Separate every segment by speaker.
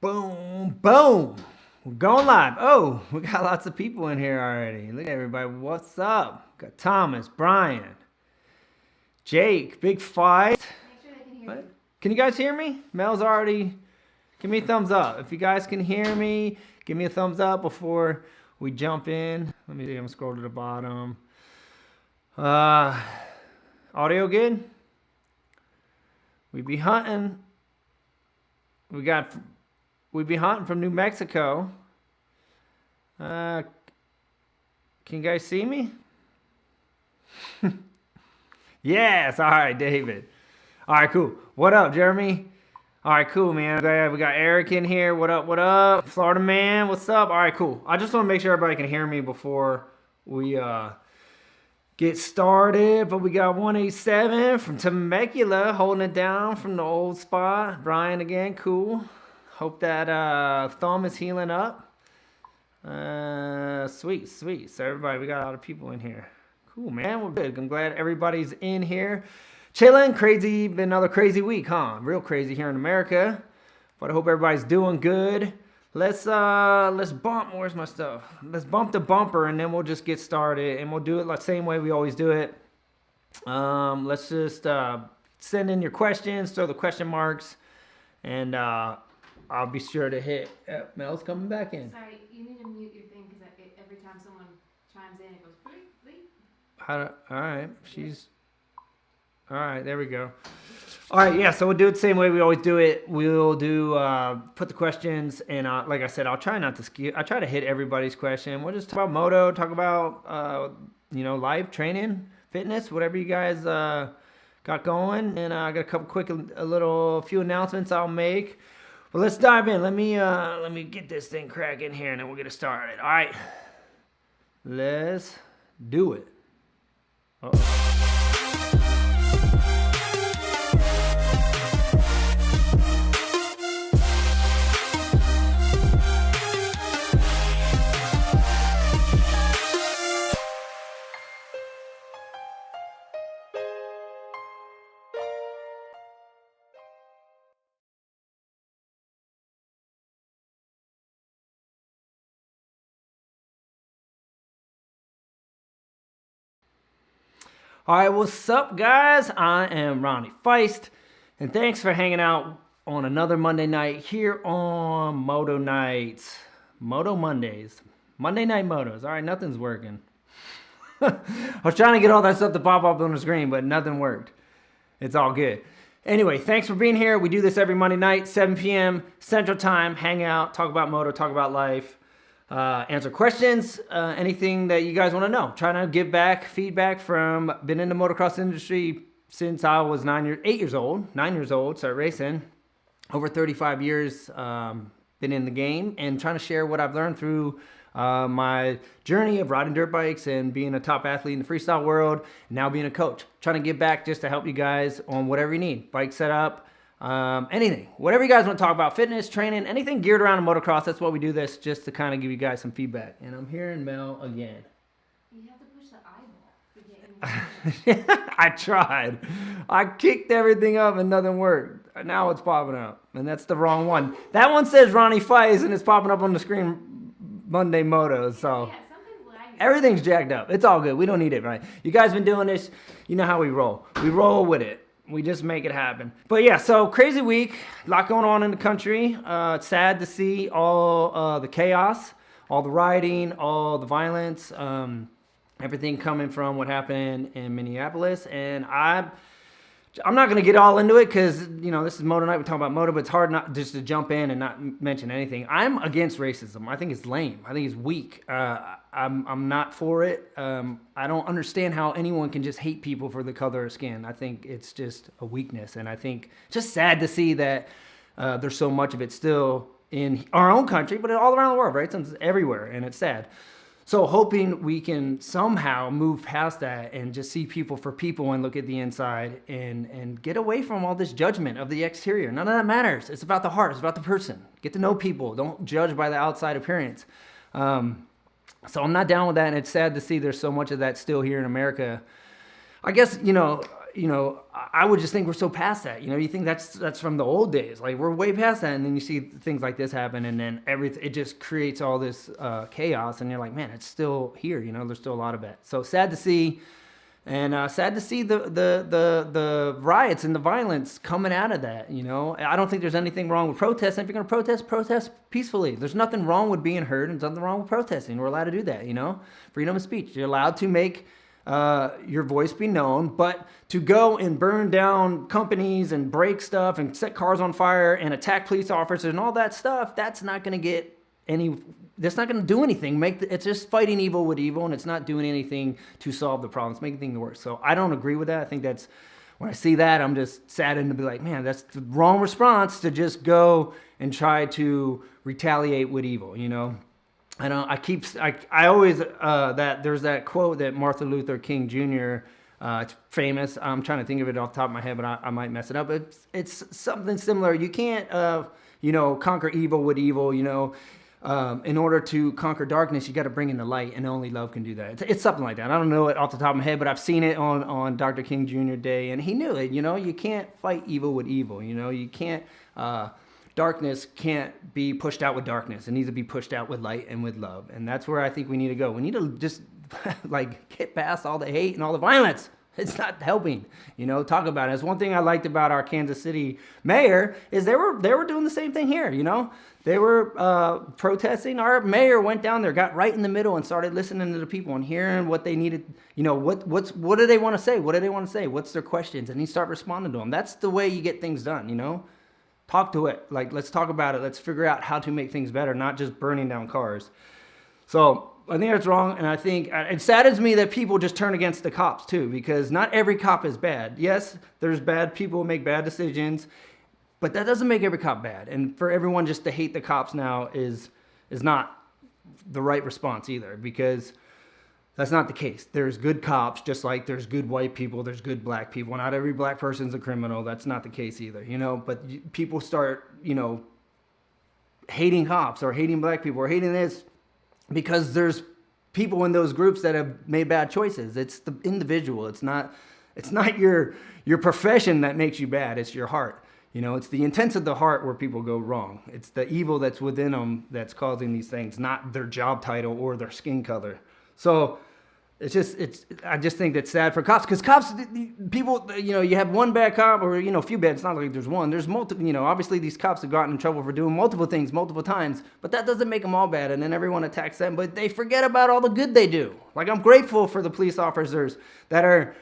Speaker 1: Boom, boom. We're going live. Oh, we got lots of people in here already. Look at everybody. What's up? Got Thomas, Brian, Jake, Big Fight.
Speaker 2: Make sure they can hear you.
Speaker 1: Can you guys hear me? Mel's already. Give me a thumbs up. If you guys can hear me, give me a thumbs up before we jump in. Let me see. I'm gonna scroll to the bottom. Audio good? We be hunting. We be hunting from New Mexico. Can you guys see me? Yes. All right, David. All right, cool. What up, Jeremy? All right, cool, man. We got Eric in here. What up? What up? Florida man, what's up? All right, cool. I just want to make sure everybody can hear me before we get started. But we got 187 from Temecula holding it down from the old spot. Brian again, cool. Hope that thumb is healing up. Sweet. So everybody, we got a lot of people in here. Cool, man. We're good. I'm glad everybody's in here. Chilling, crazy, been another crazy week, huh? Real crazy here in America. But I hope everybody's doing good. Let's bump, where's my stuff? Let's bump the bumper and then we'll just get started. And we'll do it the same way we always do it. Let's just send in your questions, throw the question marks. And I'll be sure to hit. Mel's coming back in.
Speaker 2: Sorry, you need to mute your thing because every time someone chimes in, it goes bleep, bleep.
Speaker 1: All right, all right, there we go. All right, yeah, so we'll do it the same way we always do it. We'll do, put the questions, and like I said, I'll try not to skip. I try to hit everybody's question. We'll just talk about moto, talk about, life, training, fitness, whatever you guys got going. And I got a couple few announcements I'll make. Well, let's dive in. Let me get this thing cracking here, and then we'll get it started. All right, let's do it. Uh-oh. All right, what's up, guys? I am Ronnie Faisst, and thanks for hanging out on another Monday night here on Moto Nights, Moto Mondays, Monday Night Motos. All right, nothing's working. I was trying to get all that stuff to pop up on the screen, but nothing worked. It's all good. Anyway, thanks for being here. We do this every Monday night, 7 p.m. Central Time. Hang out, talk about moto, talk about life. Answer questions, anything that you guys want to know. Trying to give back feedback from been in the motocross industry since I was 9 years old, started racing. Over 35 years, been in the game and trying to share what I've learned through my journey of riding dirt bikes and being a top athlete in the freestyle world, and now being a coach. Trying to give back just to help you guys on whatever you need. Bike setup, anything, whatever you guys want to talk about, fitness, training, anything geared around motocross. That's why we do this, just to kind of give you guys some feedback. And I'm hearing Mel again.
Speaker 2: You have to push the eyeball.
Speaker 1: I tried. I kicked everything up and nothing worked. Now it's popping up, and that's the wrong one. That one says Ronnie Faisst, and it's popping up on the screen Monday Motos. So
Speaker 2: Yeah, something's lagging.
Speaker 1: everything's jacked up. It's all good. We don't need it, right? You guys been doing this. You know how we roll. We roll with it. We just make it happen. But yeah, so crazy week. A lot going on in the country. It's sad to see all the chaos, all the rioting, all the violence, everything coming from what happened in Minneapolis. And I'm not going to get all into it because, this is Moto Night. We talk about moto, but it's hard not just to jump in and not mention anything. I'm against racism. I think it's lame. I think it's weak. I'm not for it. I don't understand how anyone can just hate people for the color of skin. I think it's just a weakness. And I think it's just sad to see that there's so much of it still in our own country, but all around the world, right? It's everywhere, and it's sad. So hoping we can somehow move past that and just see people for people and look at the inside and get away from all this judgment of the exterior. None of that matters. It's about the heart. It's about the person. Get to know people. Don't judge by the outside appearance. So I'm not down with that, and it's sad to see there's so much of that still here in America. I guess, you know, I would just think we're so past that. You know, you think that's from the old days. Like, we're way past that, and then you see things like this happen, and then it just creates all this chaos, and you're like, man, it's still here. You know, there's still a lot of it. So sad to see. And sad to see the riots and the violence coming out of that, you know. I don't think there's anything wrong with protesting. If you're going to protest peacefully. There's nothing wrong with being heard, and there's nothing wrong with protesting. We're allowed to do that, you know. Freedom of speech. You're allowed to make your voice be known, but to go and burn down companies and break stuff and set cars on fire and attack police officers and all that stuff, that's not going to get any... That's not going to do anything. It's just fighting evil with evil, and it's not doing anything to solve the problem. It's making things worse. So I don't agree with that. I think that's, when I see that, I'm just saddened to be like, man, that's the wrong response to just go and try to retaliate with evil, you know? I always, there's that quote that Martin Luther King Jr., it's famous. I'm trying to think of it off the top of my head, but I might mess it up. It's something similar. You can't, you know, conquer evil with evil, you know? In order to conquer darkness, you got to bring in the light, and only love can do that. It's something like that. I don't know it off the top of my head, but I've seen it on Dr. King Jr. Day, and he knew it. You know, you can't fight evil with evil. You know, you can't. Darkness can't be pushed out with darkness. It needs to be pushed out with light and with love, and that's where I think we need to go. We need to just like get past all the hate and all the violence. It's not helping, you know, talk about it. It's one thing I liked about our Kansas City mayor is they were doing the same thing here, you know. They were protesting. Our mayor went down there, got right in the middle, and started listening to the people and hearing what they needed. You know, what do they want to say? What do they want to say? What's their questions? And he started responding to them. That's the way you get things done, you know. Talk to it. Like, let's talk about it. Let's figure out how to make things better, not just burning down cars. So I think that's wrong, and I think it saddens me that people just turn against the cops too, because not every cop is bad. Yes, there's bad people who make bad decisions, but that doesn't make every cop bad. And for everyone just to hate the cops now is not the right response either, because that's not the case. There's good cops, just like there's good white people, there's good black people. Not every black person's a criminal. That's not the case either, you know. But people start, you know, hating cops or hating black people or hating this, because there's people in those groups that have made bad choices. It's the individual. It's not your profession that makes you bad. It's your heart. You know, it's the intents of the heart where people go wrong. It's the evil that's within them that's causing these things, not their job title or their skin color. So I just think that's sad for cops, because cops, people, you know, you have one bad cop or, you know, a few bad. It's not like there's one. There's multiple, you know, obviously these cops have gotten in trouble for doing multiple things multiple times, but that doesn't make them all bad. And then everyone attacks them, but they forget about all the good they do. Like, I'm grateful for the police officers that are,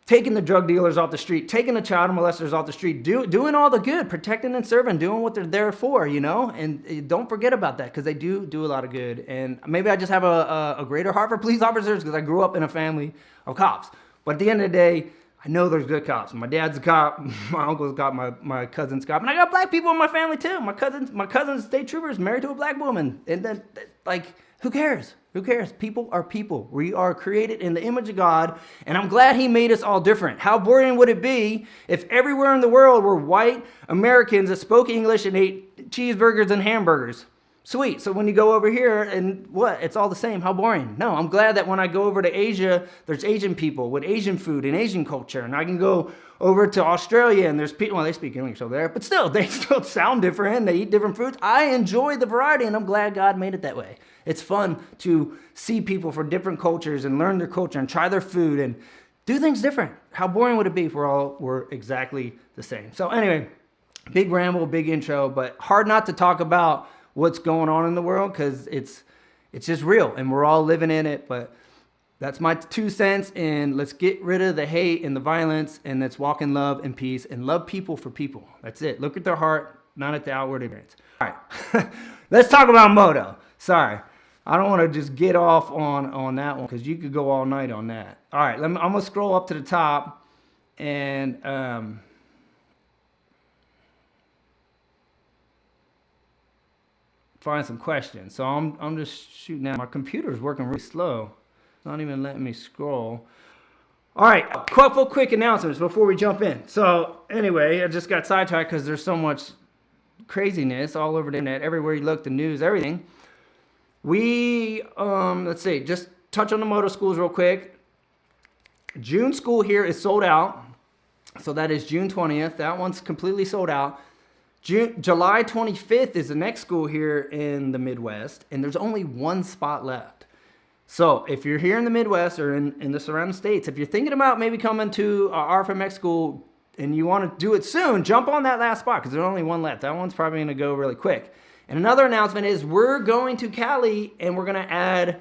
Speaker 1: taking the drug dealers off the street, taking the child molesters off the street, doing all the good, protecting and serving, doing what they're there for, you know? And don't forget about that, because they do a lot of good. And maybe I just have a greater heart for police officers because I grew up in a family of cops. But at the end of the day, I know there's good cops. My dad's a cop, my uncle's a cop, my cousin's a cop. And I got black people in my family too. My cousin's state trooper is married to a black woman. And then, like, who cares? Who cares? People are people. We are created in the image of God, and I'm glad he made us all different. How boring would it be if everywhere in the world were white Americans that spoke English and ate cheeseburgers and hamburgers? Sweet. So when you go over here and what? It's all the same. How boring. No, I'm glad that when I go over to Asia, there's Asian people with Asian food and Asian culture. And I can go over to Australia and there's people, well, they speak English over there, but still, they still sound different. They eat different foods. I enjoy the variety, and I'm glad God made it that way. It's fun to see people from different cultures and learn their culture and try their food and do things different. How boring would it be if we're exactly the same? So anyway, big ramble, big intro, but hard not to talk about what's going on in the world, because it's just real and we're all living in it. But that's my 2 cents, and let's get rid of the hate and the violence, and let's walk in love and peace and love people for people. That's it. Look at their heart, not at the outward appearance. All right, let's talk about moto. Sorry, I don't want to just get off on that one, because you could go all night on that. All right, I'm going to scroll up to the top and find some questions. So I'm just shooting out. My computer's working really slow. It's not even letting me scroll. All right, couple quick announcements before we jump in. So anyway, I just got sidetracked because there's so much craziness all over the internet. Everywhere you look, the news, everything. We, let's see, just touch on the moto schools real quick. June school here is sold out. So that is June 20th. That one's completely sold out. July 25th is the next school here in the Midwest, and there's only one spot left. So if you're here in the Midwest or in the surrounding states, if you're thinking about maybe coming to our RFMX school and you want to do it soon, jump on that last spot because there's only one left. That one's probably going to go really quick. And another announcement is we're going to Cali, and we're going to add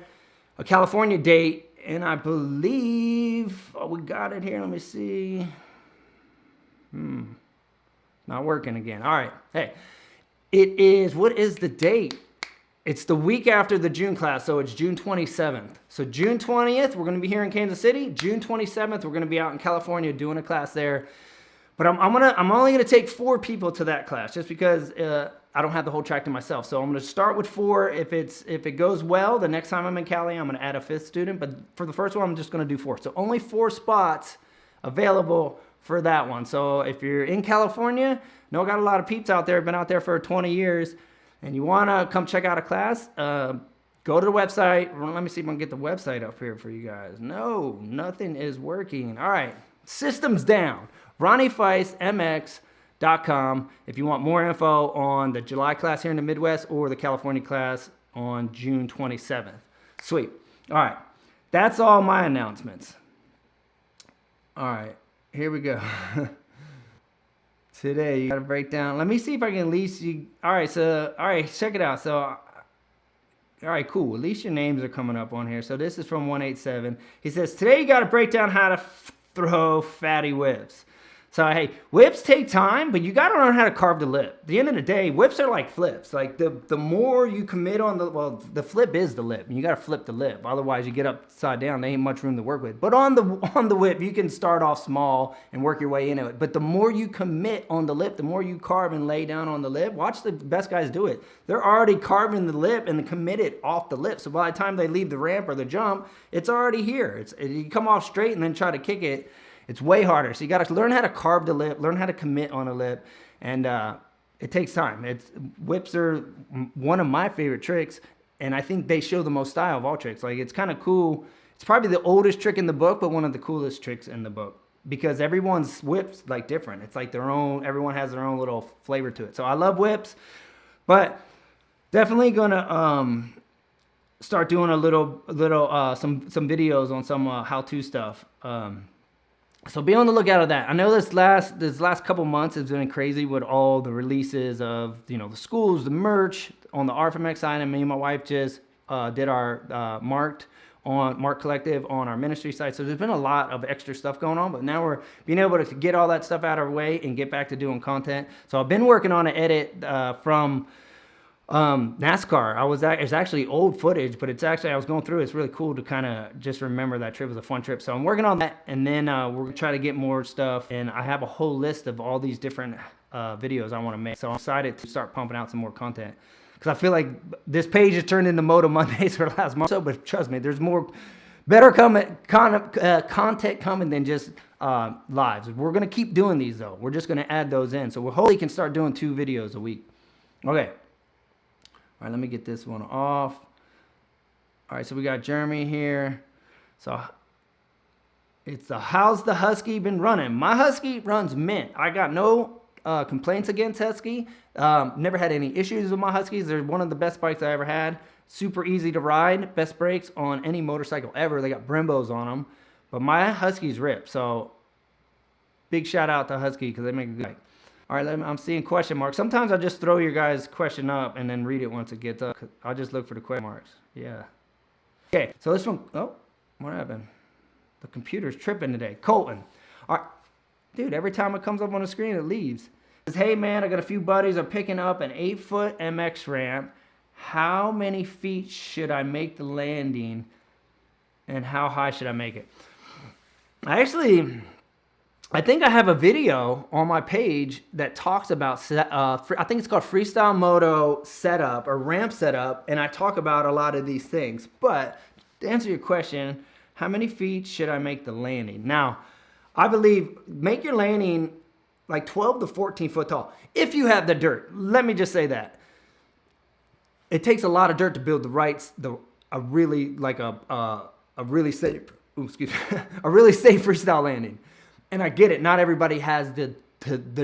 Speaker 1: a California date. And I believe, we got it here. Let me see. Not working again. All right. Hey, it is, what is the date? It's the week after the June class, so it's June 27th. So June 20th, we're going to be here in Kansas City. June 27th, we're going to be out in California doing a class there. But I'm only going to take 4 people to that class just because I don't have the whole track to myself. So I'm going to start with 4. If it goes well, the next time I'm in Cali, I'm going to add a 5th student. But for the first one, I'm just going to do 4. So only 4 spots available for that one. So if you're in California, got a lot of peeps out there, been out there for 20 years, and you want to come check out a class, go to the website. Let me see if I can get the website up here for you guys. No, nothing is working. All right, system's down. Ronnie Faisst, MX.com if you want more info on the July class here in the Midwest or the California class on June 27th. Sweet. All right, that's all my announcements. All right, here we go. Today, you got to break down. Let me see if I can at least you. All right, check it out. So, all right, cool. At least your names are coming up on here. So this is from 187. He says, today you got to break down how to throw fatty whips. So, hey, whips take time, but you got to learn how to carve the lip. At the end of the day, whips are like flips. Like the more you commit on the flip is the lip. And you got to flip the lip. Otherwise, you get upside down. There ain't much room to work with. But on the whip, you can start off small and work your way into it. But the more you commit on the lip, the more you carve and lay down on the lip. Watch the best guys do it. They're already carving the lip and committed off the lip. So by the time they leave the ramp or the jump, it's already here. You come off straight and then try to kick it. It's way harder. So you got to learn how to carve the lip, learn how to commit on a lip, and it takes time. Whips are one of my favorite tricks, and I think they show the most style of all tricks. Like, it's kind of cool. It's probably the oldest trick in the book, but one of the coolest tricks in the book because everyone's whips like different. It's like their own. Everyone has their own little flavor to it. So I love whips, but definitely gonna start doing some videos on some how-to stuff. So be on the lookout of that. I know this last couple months has been crazy with all the releases of the schools, the merch on the RFMX side, and me and my wife just did our Mark Collective on our ministry site. So there's been a lot of extra stuff going on, but now we're being able to get all that stuff out of our way and get back to doing content. So I've been working on an edit from NASCAR. It's actually old footage, but I was going through it. It's really cool to kind of just remember that trip was a fun trip. So I'm working on that, and then we're gonna try to get more stuff, and I have a whole list of all these different videos I want to make. So I'm excited to start pumping out some more content because I feel like this page has turned into Moto Mondays for the last month. So, but trust me, there's better content coming than just lives. We're gonna keep doing these though. We're just gonna add those in, so we hopefully can start doing 2 videos a week. Okay. All right, let me get this one off. All right, so we got Jeremy here. So it's how's the Husky been running? My Husky runs mint. I got no complaints against Husky. Never had any issues with my Huskies. They're one of the best bikes I ever had. Super easy to ride. Best brakes on any motorcycle ever. They got Brembos on them. But my Huskies rip. So big shout out to Husky because they make a good bike. All right, I'm seeing question marks. Sometimes I just throw your guys' question up and then read it once it gets up. I'll just look for the question marks. Yeah. Okay, so this one, oh, what happened? The computer's tripping today. Colton. All right, dude, every time it comes up on the screen, it leaves. It says, hey, man, I got a few buddies are picking up an 8-foot MX ramp. How many feet should I make the landing and how high should I make it? I think I have a video on my page that talks about, I think it's called Freestyle Moto Setup or Ramp Setup, and I talk about a lot of these things. But to answer your question, how many feet should I make the landing? Now, I believe make your landing like 12 to 14 foot tall. If you have the dirt, let me just say that. It takes a lot of dirt to build a really safe a really safe freestyle landing. And I get it. Not everybody has the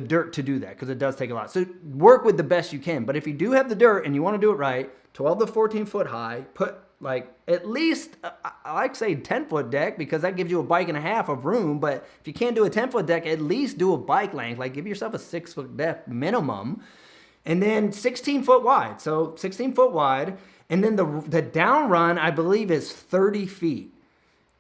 Speaker 1: dirt to do that because it does take a lot. So work with the best you can. But if you do have the dirt and you want to do it right, 12 to 14 foot high, put like at least, I like to say 10-foot deck because that gives you a bike and a half of room. But if you can't do a 10-foot deck, at least do a bike length. Like give yourself a 6-foot deck minimum. And then 16 foot wide. So 16 foot wide. And then the down run, I believe, is 30 feet.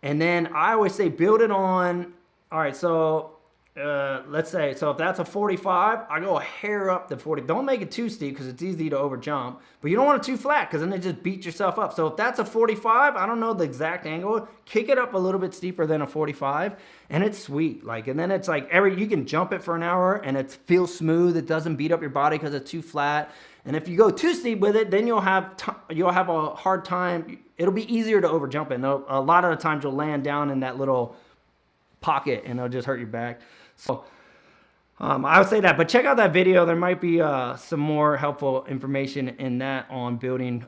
Speaker 1: And then I always say build it on, all right, so let's say, so if that's a 45, I go a hair up to 40. Don't make it too steep because it's easy to over jump, but you don't want it too flat because then it just beats yourself up. So if that's a 45, I don't know the exact angle, kick it up a little bit steeper than a 45 and it's sweet. Like, and then it's like you can jump it for an hour and it feels smooth. It doesn't beat up your body because it's too flat. And if you go too steep with it, then you'll have a hard time. It'll be easier to over jump it. And a lot of the times you'll land down in that little pocket and it'll just hurt your back. So I would say that, but check out that video. There might be some more helpful information in that on building,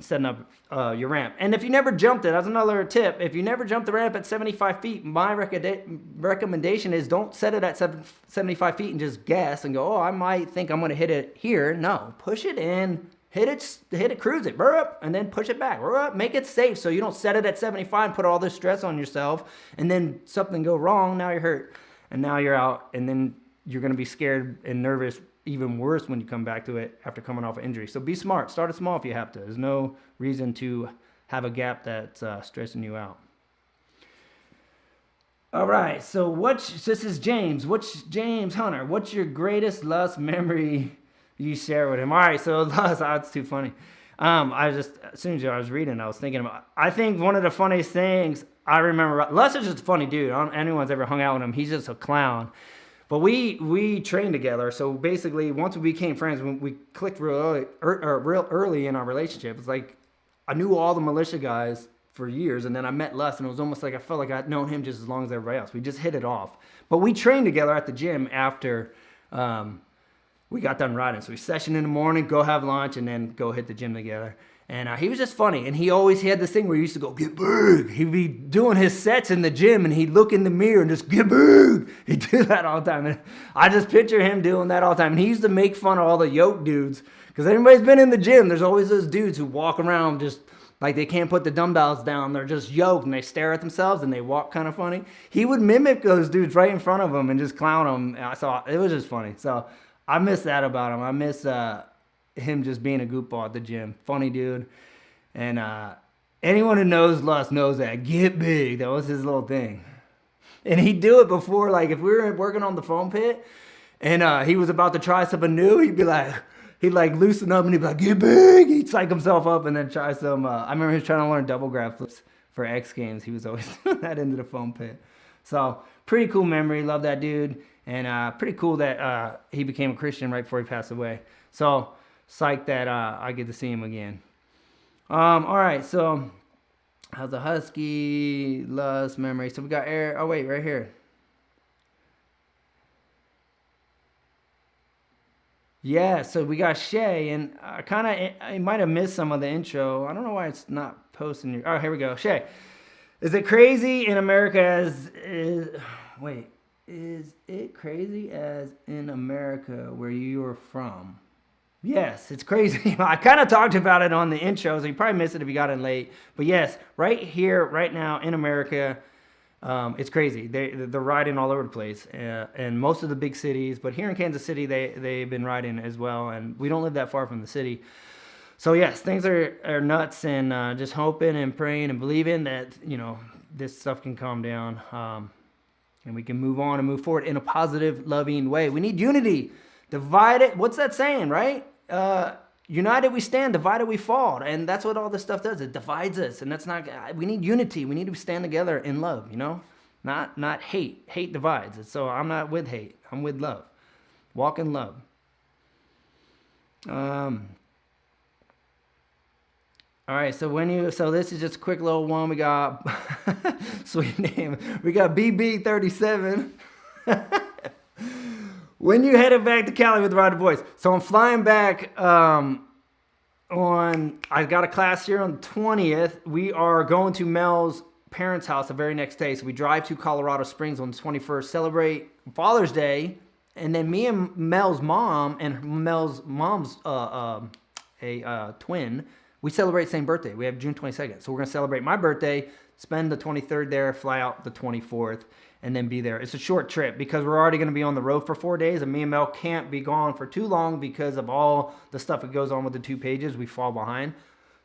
Speaker 1: setting up your ramp. And if you never jumped it, that's another tip. If you never jumped the ramp at 75 feet, my recommendation is don't set it at 75 feet and just guess and go, oh, I might think I'm going to hit it here. No, push it in, hit it, cruise it, burr up, and then push it back. Burr up, make it safe so you don't set it at 75 and put all this stress on yourself and then something go wrong, now you're hurt. And now you're out, and then you're going to be scared and nervous, even worse when you come back to it after coming off an injury. So be smart. Start it small if you have to. There's no reason to have a gap that's stressing you out. All right, so this is James. James Hunter, what's your greatest Lust memory you share with him? All right, so Lust, that's too funny. As soon as I was reading, I was thinking about, I think one of the funniest things I remember, Les is just a funny dude. I don't know if anyone's ever hung out with him. He's just a clown. But we trained together. So basically, once we became friends, we clicked real early in our relationship. It's like I knew all the militia guys for years, and then I met Les, and it was almost like I felt like I'd known him just as long as everybody else. We just hit it off. But we trained together at the gym after we got done riding. So we session in the morning, go have lunch, and then go hit the gym together. And he was just funny. And he had this thing where he used to go, get big. He'd be doing his sets in the gym and he'd look in the mirror and just get big. He'd do that all the time. And I just picture him doing that all the time. And he used to make fun of all the yoke dudes. Because everybody's been in the gym. There's always those dudes who walk around just like they can't put the dumbbells down. They're just yoked and they stare at themselves and they walk kind of funny. He would mimic those dudes right in front of him and just clown them. And it was just funny. So I miss that about him. I miss him just being a goofball at the gym. Funny dude. And anyone who knows Lust knows that. Get big. That was his little thing. And he'd do it before, like if we were working on the foam pit and he was about to try something new, he'd loosen up and he'd be like, get big. He'd psych himself up and then try some, I remember he was trying to learn double grab flips for X Games. He was always doing that into the foam pit. So pretty cool memory. Love that dude. And pretty cool that he became a Christian right before he passed away. So psyched that I get to see him again. All right, so how's the Husky Lust memory? So we got Eric. Oh wait, right here. Yeah, so we got Shay, and I might have missed some of the intro. I don't know why it's not posting. Oh, here we go. Shay, is it crazy in America is it crazy as in America where you're from? Yes, it's crazy. I kind of talked about it on the intro, so you probably missed it if you got in late. But yes, right here, right now in America, it's crazy. They're riding all over the place, and most of the big cities. But here in Kansas City, they've been riding as well, and we don't live that far from the city. So yes, things are nuts, and just hoping and praying and believing that this stuff can calm down, and we can move on and move forward in a positive, loving way. We need unity. Divided, what's that saying, right? United we stand, divided we fall. And that's what all this stuff does. It divides us. And that's not, we need unity. We need to stand together in love, not hate. Hate divides. And so I'm not with hate. I'm with love. Walk in love. All right, so this is just a quick little one. We got, sweet name. We got BB37. When you headed back to Cali with Ride the Voice. So I'm flying back I got a class here on the 20th. We are going to Mel's parents' house the very next day. So we drive to Colorado Springs on the 21st, celebrate Father's Day. And then me and Mel's mom and Mel's mom's twin, we celebrate the same birthday. We have June 22nd. So we're going to celebrate my birthday, spend the 23rd there, fly out the 24th, and then be there. It's a short trip because we're already going to be on the road for 4 days, and me and Mel can't be gone for too long because of all the stuff that goes on with the 2 pages. We fall behind.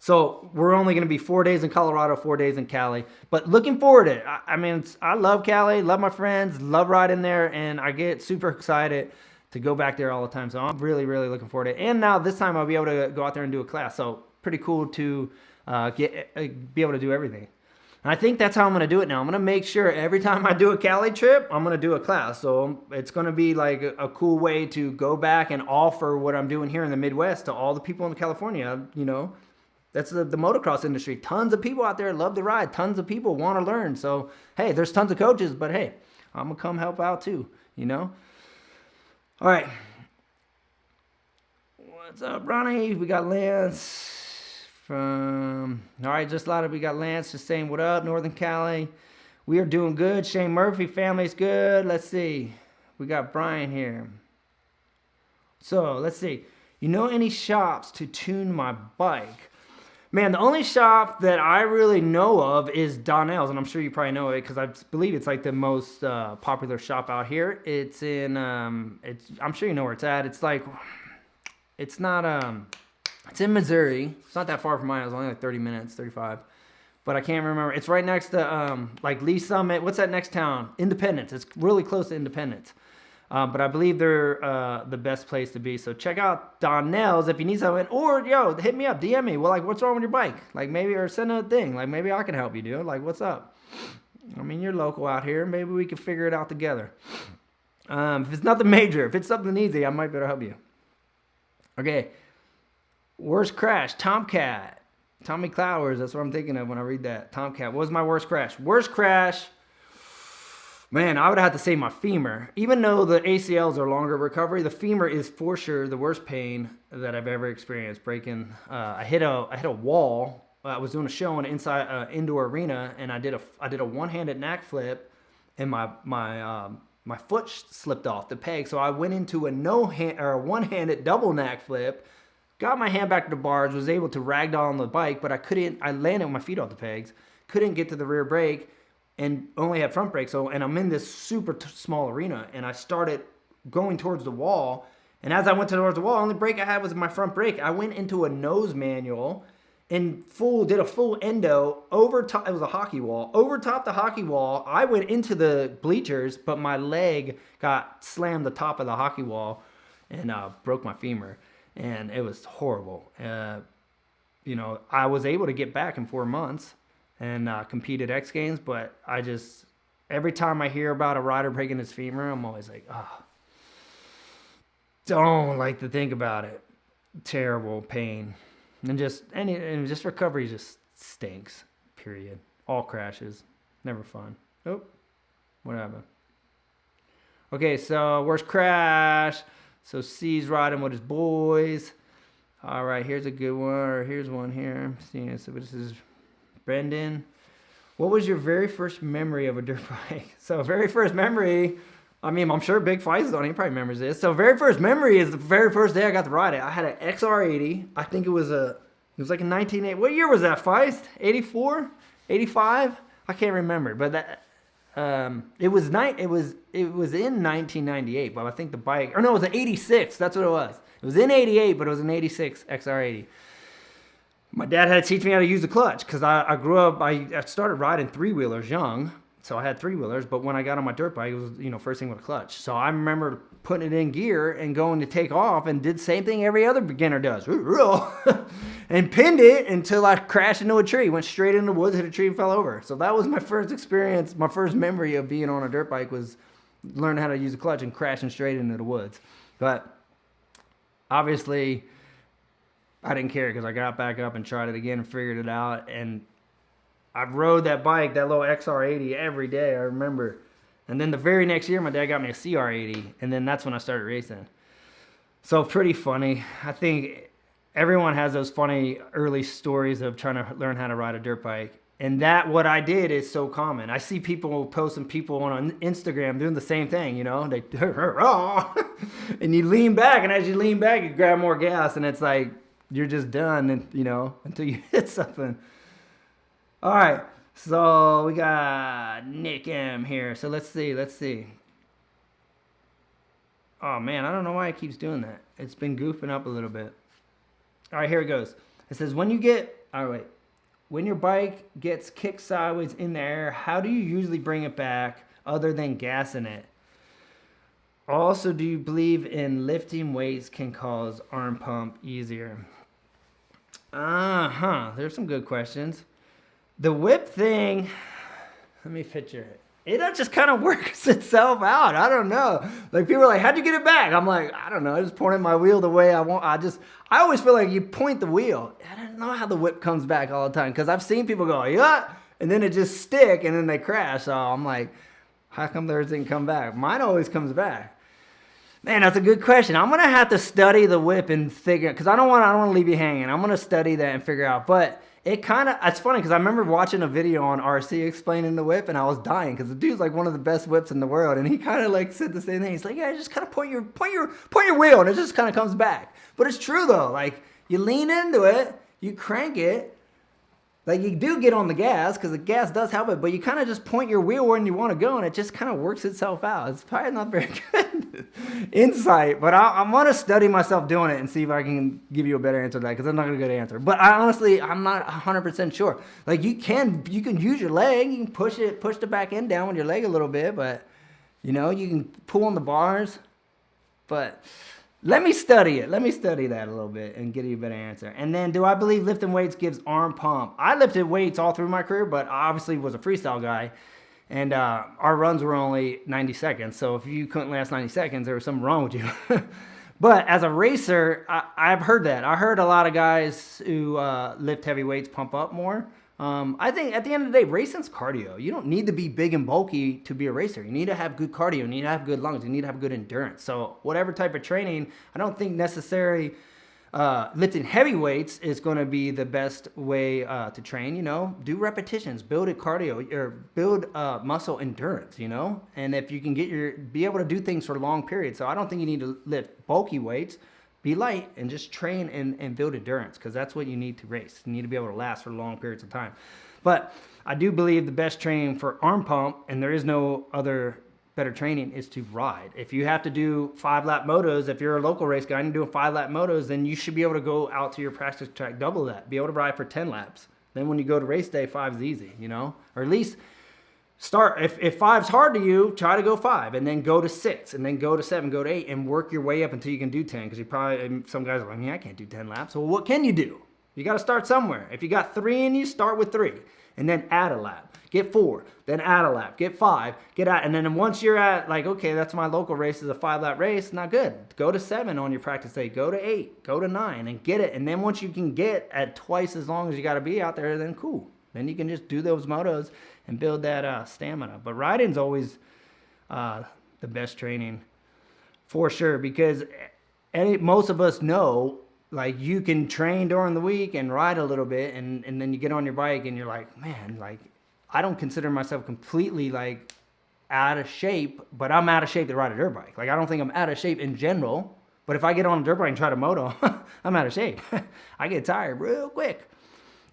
Speaker 1: So we're only going to be 4 days in Colorado, 4 days in Cali. But looking forward to it. I mean, I love Cali, love my friends, love riding there, and I get super excited to go back there all the time. So I'm really, really looking forward to it. And now this time I'll be able to go out there and do a class. So pretty cool to be able to do everything. And I think that's how I'm going to do it now. I'm going to make sure every time I do a Cali trip, I'm going to do a class. So it's going to be like a cool way to go back and offer what I'm doing here in the Midwest to all the people in California, you know. That's the motocross industry. Tons of people out there love to ride. Tons of people want to learn. So, hey, there's tons of coaches, but hey, I'm going to come help out too, you know. All right. What's up, Ronnie? We got Lance from... All right, just a lot of... We got Lance just saying, what up, Northern Cali? We are doing good. Shane Murphy, family's good. Let's see. We got Brian here. So, let's see. You know any shops to tune my bike? Man, the only shop that I really know of is Donnell's, and I'm sure you probably know it because I believe it's like the most popular shop out here. It's in, I'm sure you know where it's at. It's like, it's not, it's in Missouri. It's not that far from mine. It was only like 30 minutes, 35. But I can't remember. It's right next to, like Lee Summit. What's that next town? Independence. It's really close to Independence. But I believe they're the best place to be. So check out Donnell's if you need something. Or, yo, hit me up. DM me. Well, like, what's wrong with your bike? Like, maybe, or send a thing. Like, maybe I can help you, dude. Like, what's up? I mean, you're local out here. Maybe we can figure it out together. If it's nothing major, if it's something easy, I might be able to help you. Okay. Worst crash. Tomcat. Tommy Clowers. That's what I'm thinking of when I read that. Tomcat. What was my worst crash? Worst crash. Man, I would have to say my femur. Even though the ACLs are longer recovery, the femur is for sure the worst pain that I've ever experienced. Breaking, I hit a wall. I was doing a show in an indoor arena, and I did a one-handed knack flip, and my foot slipped off the peg. So I went into a one-handed double knack flip, got my hand back to the bars, was able to ragdoll on the bike, but I landed with my feet off the pegs, couldn't get to the rear brake, and only had front brakes. And I'm in this super small arena, and I started going towards the wall. And as I went towards the wall, the only brake I had was my front brake. I went into a nose manual and did a full endo over top. It was a hockey wall. Over top the hockey wall, I went into the bleachers, but my leg got slammed the top of the hockey wall and broke my femur. And it was horrible. You know, I was able to get back in 4 months and compete at X Games, but every time I hear about a rider breaking his femur, I'm always like, oh, don't like to think about it. Terrible pain. And just recovery just stinks, period. All crashes, never fun. Oh, what happened? Okay, so worst crash. So C's riding with his boys. All right, here's a good one, or here's one here. So this is Brendan. What was your very first memory of a dirt bike? So very first memory, I mean, I'm sure Big Feist on it. He probably remembers this. So very first memory is the very first day I got to ride it. I had an XR80. I think it was like a 1980. What year was that, Feist? 84? 85? I can't remember. But that it was in 1998. But I think the bike, or no, it was an 86. That's what it was. It was in 88, but it was an 86 XR80. My dad had to teach me how to use the clutch because I grew up, I started riding three-wheelers young, so I had three-wheelers, but when I got on my dirt bike, it was, first thing with a clutch. So I remember putting it in gear and going to take off and did the same thing every other beginner does. And pinned it until I crashed into a tree, went straight into the woods, hit a tree and fell over. So that was my first experience, my first memory of being on a dirt bike was learning how to use the clutch and crashing straight into the woods. But obviously, I didn't care because I got back up and tried it again and figured it out. And I rode that bike, that little XR80, every day, I remember. And then the very next year, my dad got me a CR80. And then that's when I started racing. So pretty funny. I think everyone has those funny early stories of trying to learn how to ride a dirt bike. And that what I did is so common. I see people posting people on Instagram doing the same thing, you know, they and you lean back, and as you lean back, you grab more gas, and it's like you're just done, and you know, until you hit something. All right, so we got Nick M here. So let's see. Oh man, I don't know why it keeps doing that. It's been goofing up a little bit. All right, here it goes. It says when your bike gets kicked sideways in the air, how do you usually bring it back other than gassing it? Also, do you believe in lifting weights can cause arm pump easier? There's some good questions. The whip thing, let me picture it. It just kind of works itself out. I don't know. Like people are like, how'd you get it back? I'm like, I don't know. I just pointed my wheel the way I want. I always feel like you point the wheel. I don't know how the whip comes back all the time, because I've seen people go, yeah, and then it just stick and then they crash. So I'm like, how come theirs didn't come back? Mine always comes back. Man, that's a good question. I'm gonna have to study the whip and figure, because I don't want to leave you hanging. I'm gonna study that and figure out. But it's funny because I remember watching a video on RC explaining the whip, and I was dying because the dude's like one of the best whips in the world, and he kind of like said the same thing. He's like, yeah, just kind of point your wheel, and it just kind of comes back. But it's true though. Like you lean into it, you crank it. Like you do get on the gas, because the gas does help it, but you kind of just point your wheel where you want to go, and it just kind of works itself out. It's probably not very good insight, but I'm going to study myself doing it and see if I can give you a better answer to that, because I'm not going to get an answer. But I'm not 100% sure. Like you can use your leg, you can push the back end down with your leg a little bit, but you know, you can pull on the bars, but let me study it. Let me study that a little bit and get you a better answer. And then, do I believe lifting weights gives arm pump? I lifted weights all through my career, but I obviously was a freestyle guy. And our runs were only 90 seconds. So if you couldn't last 90 seconds, there was something wrong with you. But as a racer, I've heard that. I heard a lot of guys who lift heavy weights pump up more. I think at the end of the day, racing's cardio. You don't need to be big and bulky to be a racer. You need to have good cardio. You need to have good lungs. You need to have good endurance. So whatever type of training, I don't think necessarily lifting heavy weights is going to be the best way to train. You know, do repetitions, build a cardio, or build muscle endurance. You know, and if you can be able to do things for long periods. So I don't think you need to lift bulky weights. Be light and just train and build endurance, because that's what you need to race. You need to be able to last for long periods of time. But I do believe the best training for arm pump, and there is no other better training, is to ride. If you have to do 5-lap motos, if you're a local race guy and you're doing 5-lap motos, then you should be able to go out to your practice track, double that, be able to ride for 10 laps. Then when you go to race day, 5 is easy, you know, or at least start, if 5's hard to you, try to go 5, and then go to 6, and then go to 7, go to 8, and work your way up until you can do 10. Because you probably, some guys are like, I can't do 10 laps. So what can you do? You got to start somewhere. If you got 3 in you, start with 3, and then add a lap. Get 4, then add a lap. Get 5, get out, and then once you're at like, okay, that's my local race, is a 5-lap race, not good. Go to 7 on your practice day. Go to 8, go to 9, and get it. And then once you can get at twice as long as you got to be out there, then cool. Then you can just do those motos and build that stamina. But riding's always the best training for sure, because most of us know, like, you can train during the week and ride a little bit, and then you get on your bike and you're like, man, like, I don't consider myself completely like out of shape, but I'm out of shape to ride a dirt bike. Like, I don't think I'm out of shape in general, but if I get on a dirt bike and try to moto, I'm out of shape. I get tired real quick.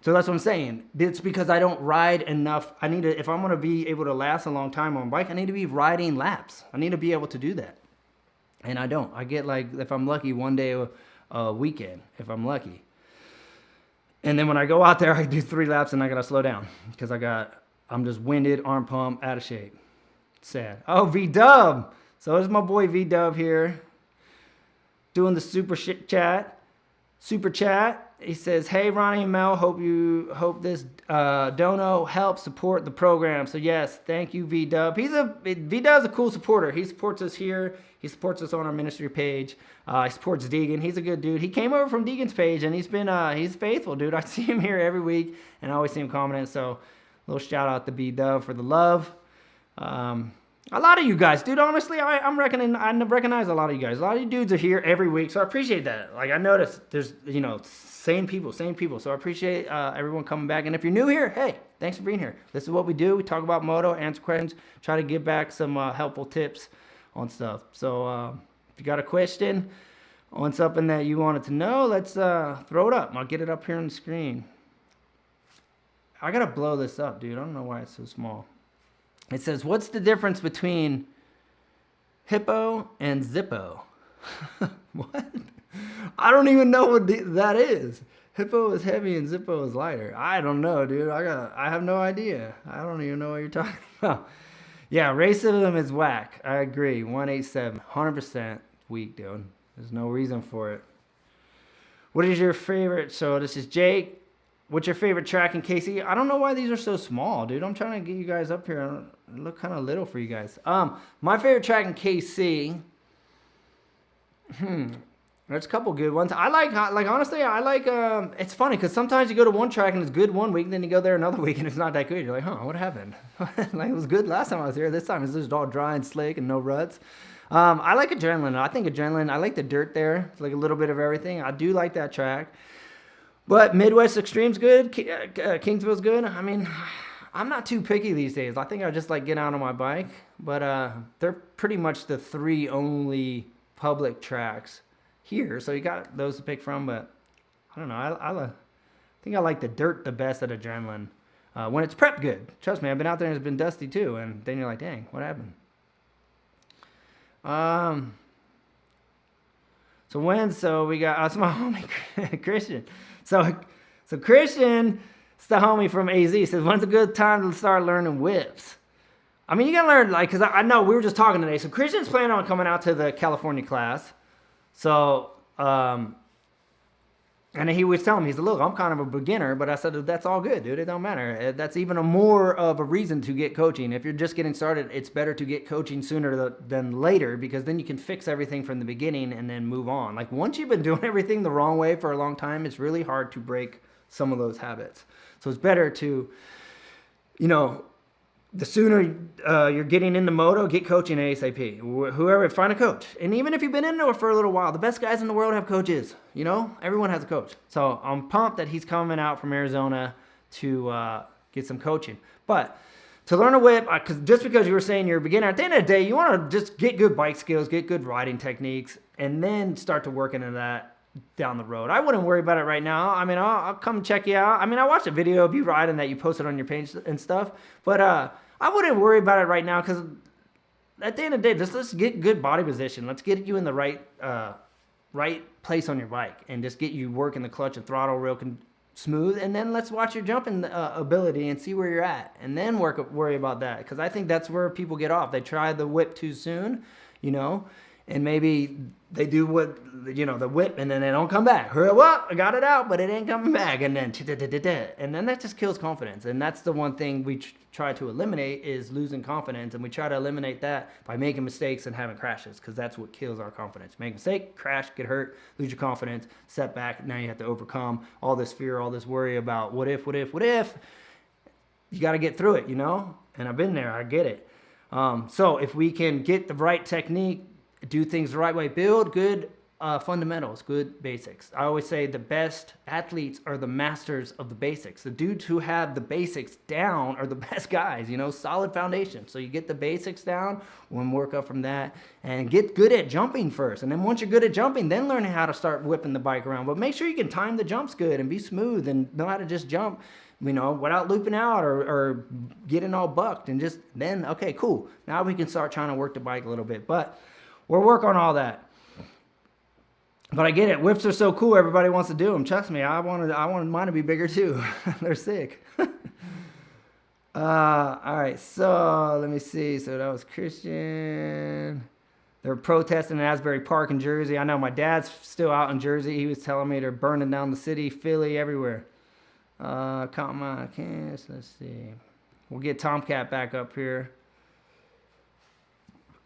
Speaker 1: So that's what I'm saying. It's because I don't ride enough. If I'm going to be able to last a long time on a bike, I need to be riding laps. I need to be able to do that. And I don't. I get, like, if I'm lucky, one day a weekend, if I'm lucky. And then when I go out there, I do 3 laps and I got to slow down because I'm just winded, arm pump, out of shape. Sad. Oh, V-Dub. So there's my boy V-Dub here doing the super chat. He says, hey, Ronnie and Mel, hope this dono helps support the program. So yes, thank you, V-Dub. V-Dub's a cool supporter. He supports us here. He supports us on our ministry page. He supports Deegan. He's a good dude. He came over from Deegan's page, and he's faithful, dude. I see him here every week, and I always see him commenting. So a little shout out to V-Dub for the love. A lot of you guys, dude, honestly, I recognize a lot of you guys. A lot of you dudes are here every week, so I appreciate that. Like, I noticed there's, you know, same people. So I appreciate everyone coming back. And if you're new here, hey, thanks for being here. This is what we do. We talk about moto, answer questions, try to give back some helpful tips on stuff. So if you got a question on something that you wanted to know, let's throw it up. I'll get it up here on the screen. I got to blow this up, dude. I don't know why it's so small. It says, what's the difference between Hippo and Zippo? What? I don't even know what that is. Hippo is heavy and Zippo is lighter. I don't know, dude. I have no idea. I don't even know what you're talking about. Yeah, racism is whack. I agree. 187. 100% weak, dude. There's no reason for it. What is your favorite? So this is Jake. What's your favorite track in KC? I don't know why these are so small, dude. I'm trying to get you guys up here. I look kind of little for you guys. My favorite track in KC. There's a couple good ones. Honestly, it's funny because sometimes you go to one track and it's good one week, and then you go there another week and it's not that good. You're like, huh, what happened? Like, it was good last time I was here. This time it's just all dry and slick and no ruts. I like Adrenaline. I like the dirt there. It's like a little bit of everything. I do like that track. But Midwest Extreme's good. Kingsville's good. I mean, I'm not too picky these days. I think I just like get out on my bike. But they're pretty much the 3 only public tracks here. So you got those to pick from. But I don't know. I think I like the dirt the best at Adrenaline. When it's prepped good. Trust me, I've been out there and it's been dusty too. And then you're like, dang, what happened? So we got, that's my homie, Christian. So Christian, it's the homie from AZ, says, when's a good time to start learning whips? I mean, you gotta learn, like, because I know we were just talking today. So Christian's planning on coming out to the California class. So, and he was telling me, he's like, look, I'm kind of a beginner, but I said, that's all good, dude. It don't matter. That's even more of a reason to get coaching. If you're just getting started, it's better to get coaching sooner than later, because then you can fix everything from the beginning and then move on. Like, once you've been doing everything the wrong way for a long time, it's really hard to break some of those habits. So it's better to, you know, the sooner you're getting into moto, get coaching ASAP. Whoever, find a coach. And even if you've been in there for a little while, the best guys in the world have coaches. You know, everyone has a coach. So I'm pumped that he's coming out from Arizona to get some coaching. But to learn a whip, just because you were saying you're a beginner, at the end of the day, you want to just get good bike skills, get good riding techniques, and then start to work into that down the road. I wouldn't worry about it right now. I mean, I'll come check you out. I mean, I watched a video of you riding that you posted on your page and stuff, but I wouldn't worry about it right now, because at the end of the day, let's get good body position. Let's get you in the right place on your bike and just get you working the clutch and throttle real smooth, and then let's watch your jumping ability and see where you're at, and then worry about that, because I think that's where people get off. They try the whip too soon, you know, and maybe they do what, you know, the whip, and then they don't come back. Well, I got it out, but it ain't coming back, and then that just kills confidence. And that's the one thing we try to eliminate, is losing confidence, and we try to eliminate that by making mistakes and having crashes, because that's what kills our confidence. Make a mistake, crash, get hurt, lose your confidence, setback. Now you have to overcome all this fear, all this worry about what if. You got to get through it, you know. And I've been there. I get it. So if we can get the right technique, do things the right way, build good fundamentals, good basics. I always say the best athletes are the masters of the basics. The dudes who have the basics down are the best guys, you know, solid foundation. So you get the basics down, and work up from that, and get good at jumping first. And then once you're good at jumping, then learn how to start whipping the bike around. But make sure you can time the jumps good and be smooth and know how to just jump, you know, without looping out or getting all bucked, and just then, okay, cool. Now we can start trying to work the bike a little bit. But we'll work on all that. But I get it. Whips are so cool. Everybody wants to do them. Trust me. I wanted mine to be bigger too. They're sick. All right. So let me see. So that was Christian. They're protesting in Asbury Park in Jersey. I know my dad's still out in Jersey. He was telling me they're burning down the city, Philly, everywhere. Count my accounts. Let's see. We'll get Tomcat back up here.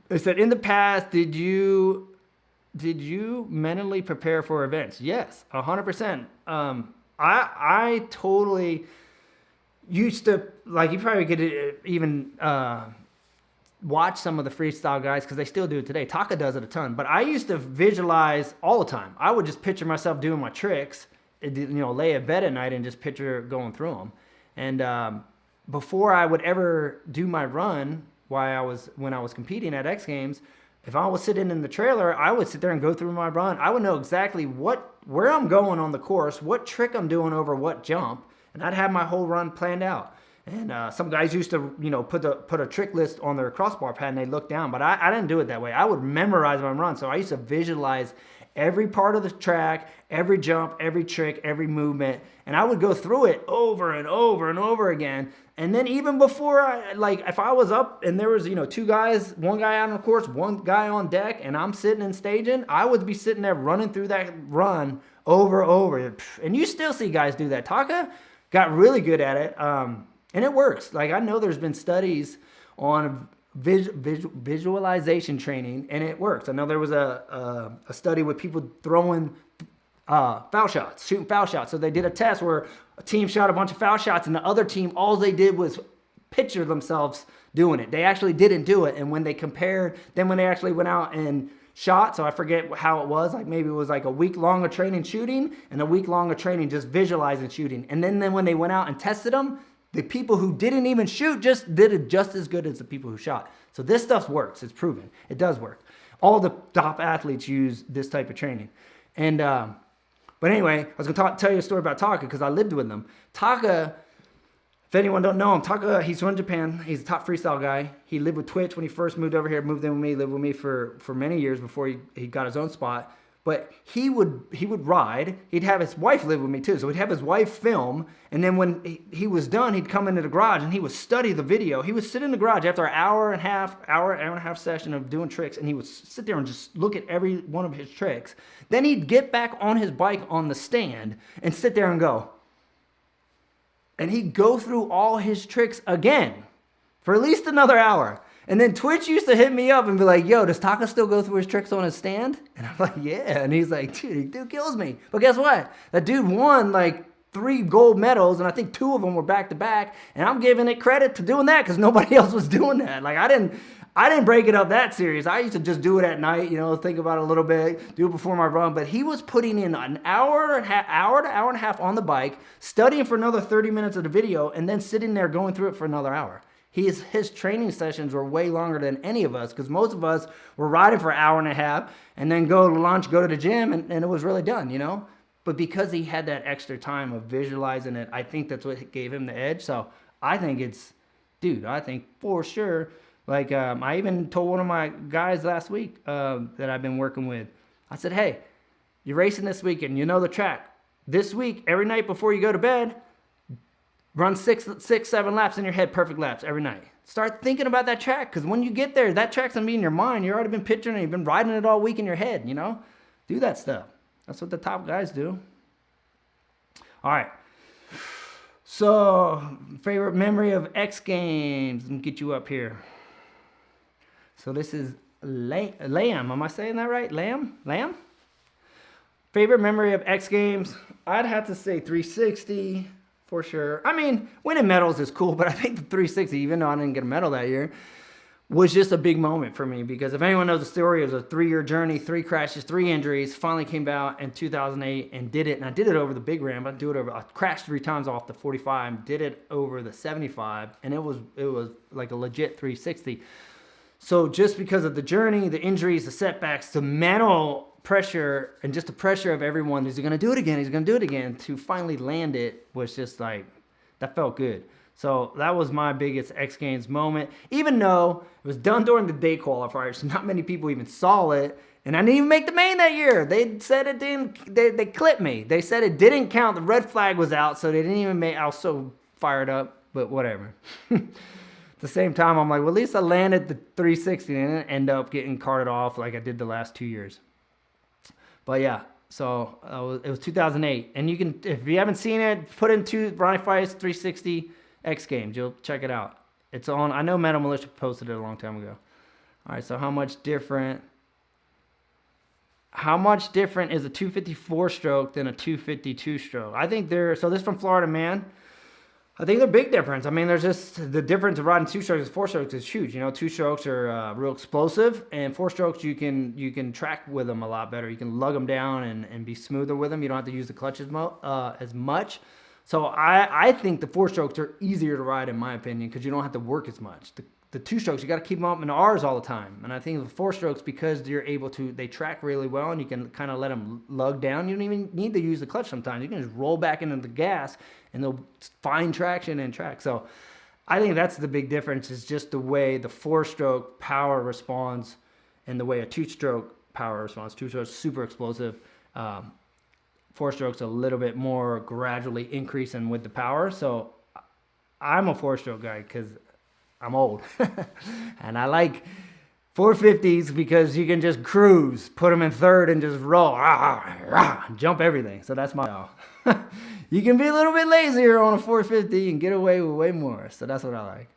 Speaker 1: They said, in the past, did you mentally prepare for events? Yes, 100%. I totally used to, like, you probably could even watch some of the freestyle guys because they still do it today. Taka does it a ton, but I used to visualize all the time. I would just picture myself doing my tricks, lay in bed at night and just picture going through them. And before I would ever do my run, when I was competing at X Games, if I was sitting in the trailer, I would sit there and go through my run. I would know exactly where I'm going on the course, what trick I'm doing over what jump, and I'd have my whole run planned out. And some guys used to, put a trick list on their crossbar pad and they look down, but I didn't do it that way. I would memorize my run. So I used to visualize every part of the track, every jump, every trick, every movement, and I would go through it over and over and over again. And then even before if I was up and there was, two guys, one guy out on the course, one guy on deck, and I'm sitting and staging, I would be sitting there running through that run over. And you still see guys do that. Taka got really good at it. And it works. Like, I know there's been studies on visualization training, and it works. I know there was a study with people throwing foul shots, shooting foul shots. So they did a test where a team shot a bunch of foul shots, and the other team, all they did was picture themselves doing it. They actually didn't do it. And when they compared, then when they actually went out and shot, so I forget how it was, like maybe it was like a week long of training shooting and a week long of training just visualizing shooting. And then when they went out and tested them, the people who didn't even shoot just did it just as good as the people who shot. So this stuff works. It's proven. It does work. All the top athletes use this type of training. And but anyway, I was going to tell you a story about Taka because I lived with him. Taka, if anyone don't know him, Taka, he's from Japan. He's a top freestyle guy. He lived with Twitch when he first moved over here, moved in with me, lived with me for many years before he got his own spot. But he would ride. He'd have his wife live with me too. So he'd have his wife film. And then when he was done, he'd come into the garage and he would study the video. He would sit in the garage after an hour and a half session of doing tricks. And he would sit there and just look at every one of his tricks. Then he'd get back on his bike on the stand and sit there and go. And he'd go through all his tricks again for at least another hour. And then Twitch used to hit me up and be like, yo, does Taka still go through his tricks on his stand? And I'm like, yeah. And he's like, dude kills me. But guess what? That dude won like 3 gold medals, and I think 2 of them were back to back. And I'm giving it credit to doing that because nobody else was doing that. Like, I didn't break it up that serious. I used to just do it at night, think about it a little bit, do it before my run. But he was putting in an hour to hour and a half on the bike, studying for another 30 minutes of the video, and then sitting there going through it for another hour. His training sessions were way longer than any of us because most of us were riding for an hour and a half and then go to lunch, go to the gym, and it was really done, But because he had that extra time of visualizing it, I think that's what gave him the edge. So I think I think for sure, like I even told one of my guys last week that I've been working with, I said, hey, you're racing this weekend, you know the track. This week, every night before you go to bed, run 6-7 laps in your head, perfect laps every night. Start thinking about that track because when you get there, that track's going to be in your mind. You've already been picturing it. You've been riding it all week in your head, Do that stuff. That's what the top guys do. All right. So, favorite memory of X Games. Let me get you up here. So this is Lamb. Am I saying that right? Lamb? Favorite memory of X Games. I'd have to say 360. For sure. I mean, winning medals is cool, but I think the 360, even though I didn't get a medal that year, was just a big moment for me because if anyone knows the story, it was a 3-year journey, 3 crashes, 3 injuries, finally came out in 2008 and did it. And I did it over the big ramp. I crashed 3 times off the 45, did it over the 75, and it was like a legit 360. So just because of the journey, the injuries, the setbacks, the mental pressure and just the pressure of everyone, is he going to do it again? He's going to do it again. To finally land it was just like, that felt good. So that was my biggest X Games moment, even though it was done during the day qualifiers. So not many people even saw it. And I didn't even make the main that year. They said it didn't, they clipped me. They said it didn't count. The red flag was out. So they didn't even make, I was so fired up, but whatever. At the same time, I'm like, well, at least I landed the 360 and didn't end up getting carted off like I did the last 2 years. But yeah, so it was 2008. And you can, if you haven't seen it, put into Ronnie Faisst 360 X Games. You'll check it out. It's on, I know Metal Militia posted it a long time ago. All right, so how much different is a 254 stroke than a 252 stroke? I think so this is from Florida Man. I think the big difference. I mean, there's just the difference of riding 2 strokes and 4 strokes is huge. You know, 2 strokes are real explosive, and 4 strokes you can track with them a lot better. You can lug them down and be smoother with them. You don't have to use the clutch as much. So I think the 4 strokes are easier to ride in my opinion because you don't have to work as much. The 2 strokes, you got to keep them up in the R's all the time. And I think the 4 strokes, because you're able to, they track really well and you can kind of let them lug down. You don't even need to use the clutch sometimes. You can just roll back into the gas and they'll find traction and track. So I think that's the big difference, is just the way the 4-stroke power responds and the way a 2-stroke power responds. 2 strokes super explosive. 4 strokes a little bit more gradually increasing with the power. So I'm a 4-stroke guy because I'm old. And I like 450s because you can just cruise, put them in third and just roll, jump everything. So that's my style. You can be a little bit lazier on a 450 and get away with way more. So that's what I like.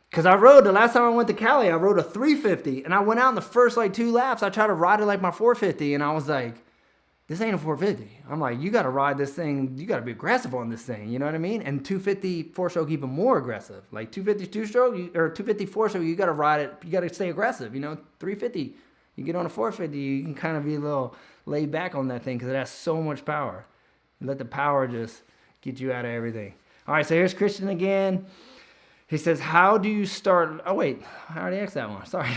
Speaker 1: Because I rode, the last time I went to Cali, I rode a 350. And I went out in the first like 2 laps. I tried to ride it like my 450. And I was like, this ain't a 450. I'm like, you got to ride this thing. You got to be aggressive on this thing. You know what I mean? And 250 4-stroke even more aggressive. Like 250 2-stroke or 250 4-stroke, you got to ride it. You got to stay aggressive. You know, 350, you get on a 450, you can kind of be a little laid back on that thing because it has so much power. You let the power just get you out of everything. All right, so here's Christian again. He says, how do you start? Oh, wait, I already asked that one. Sorry.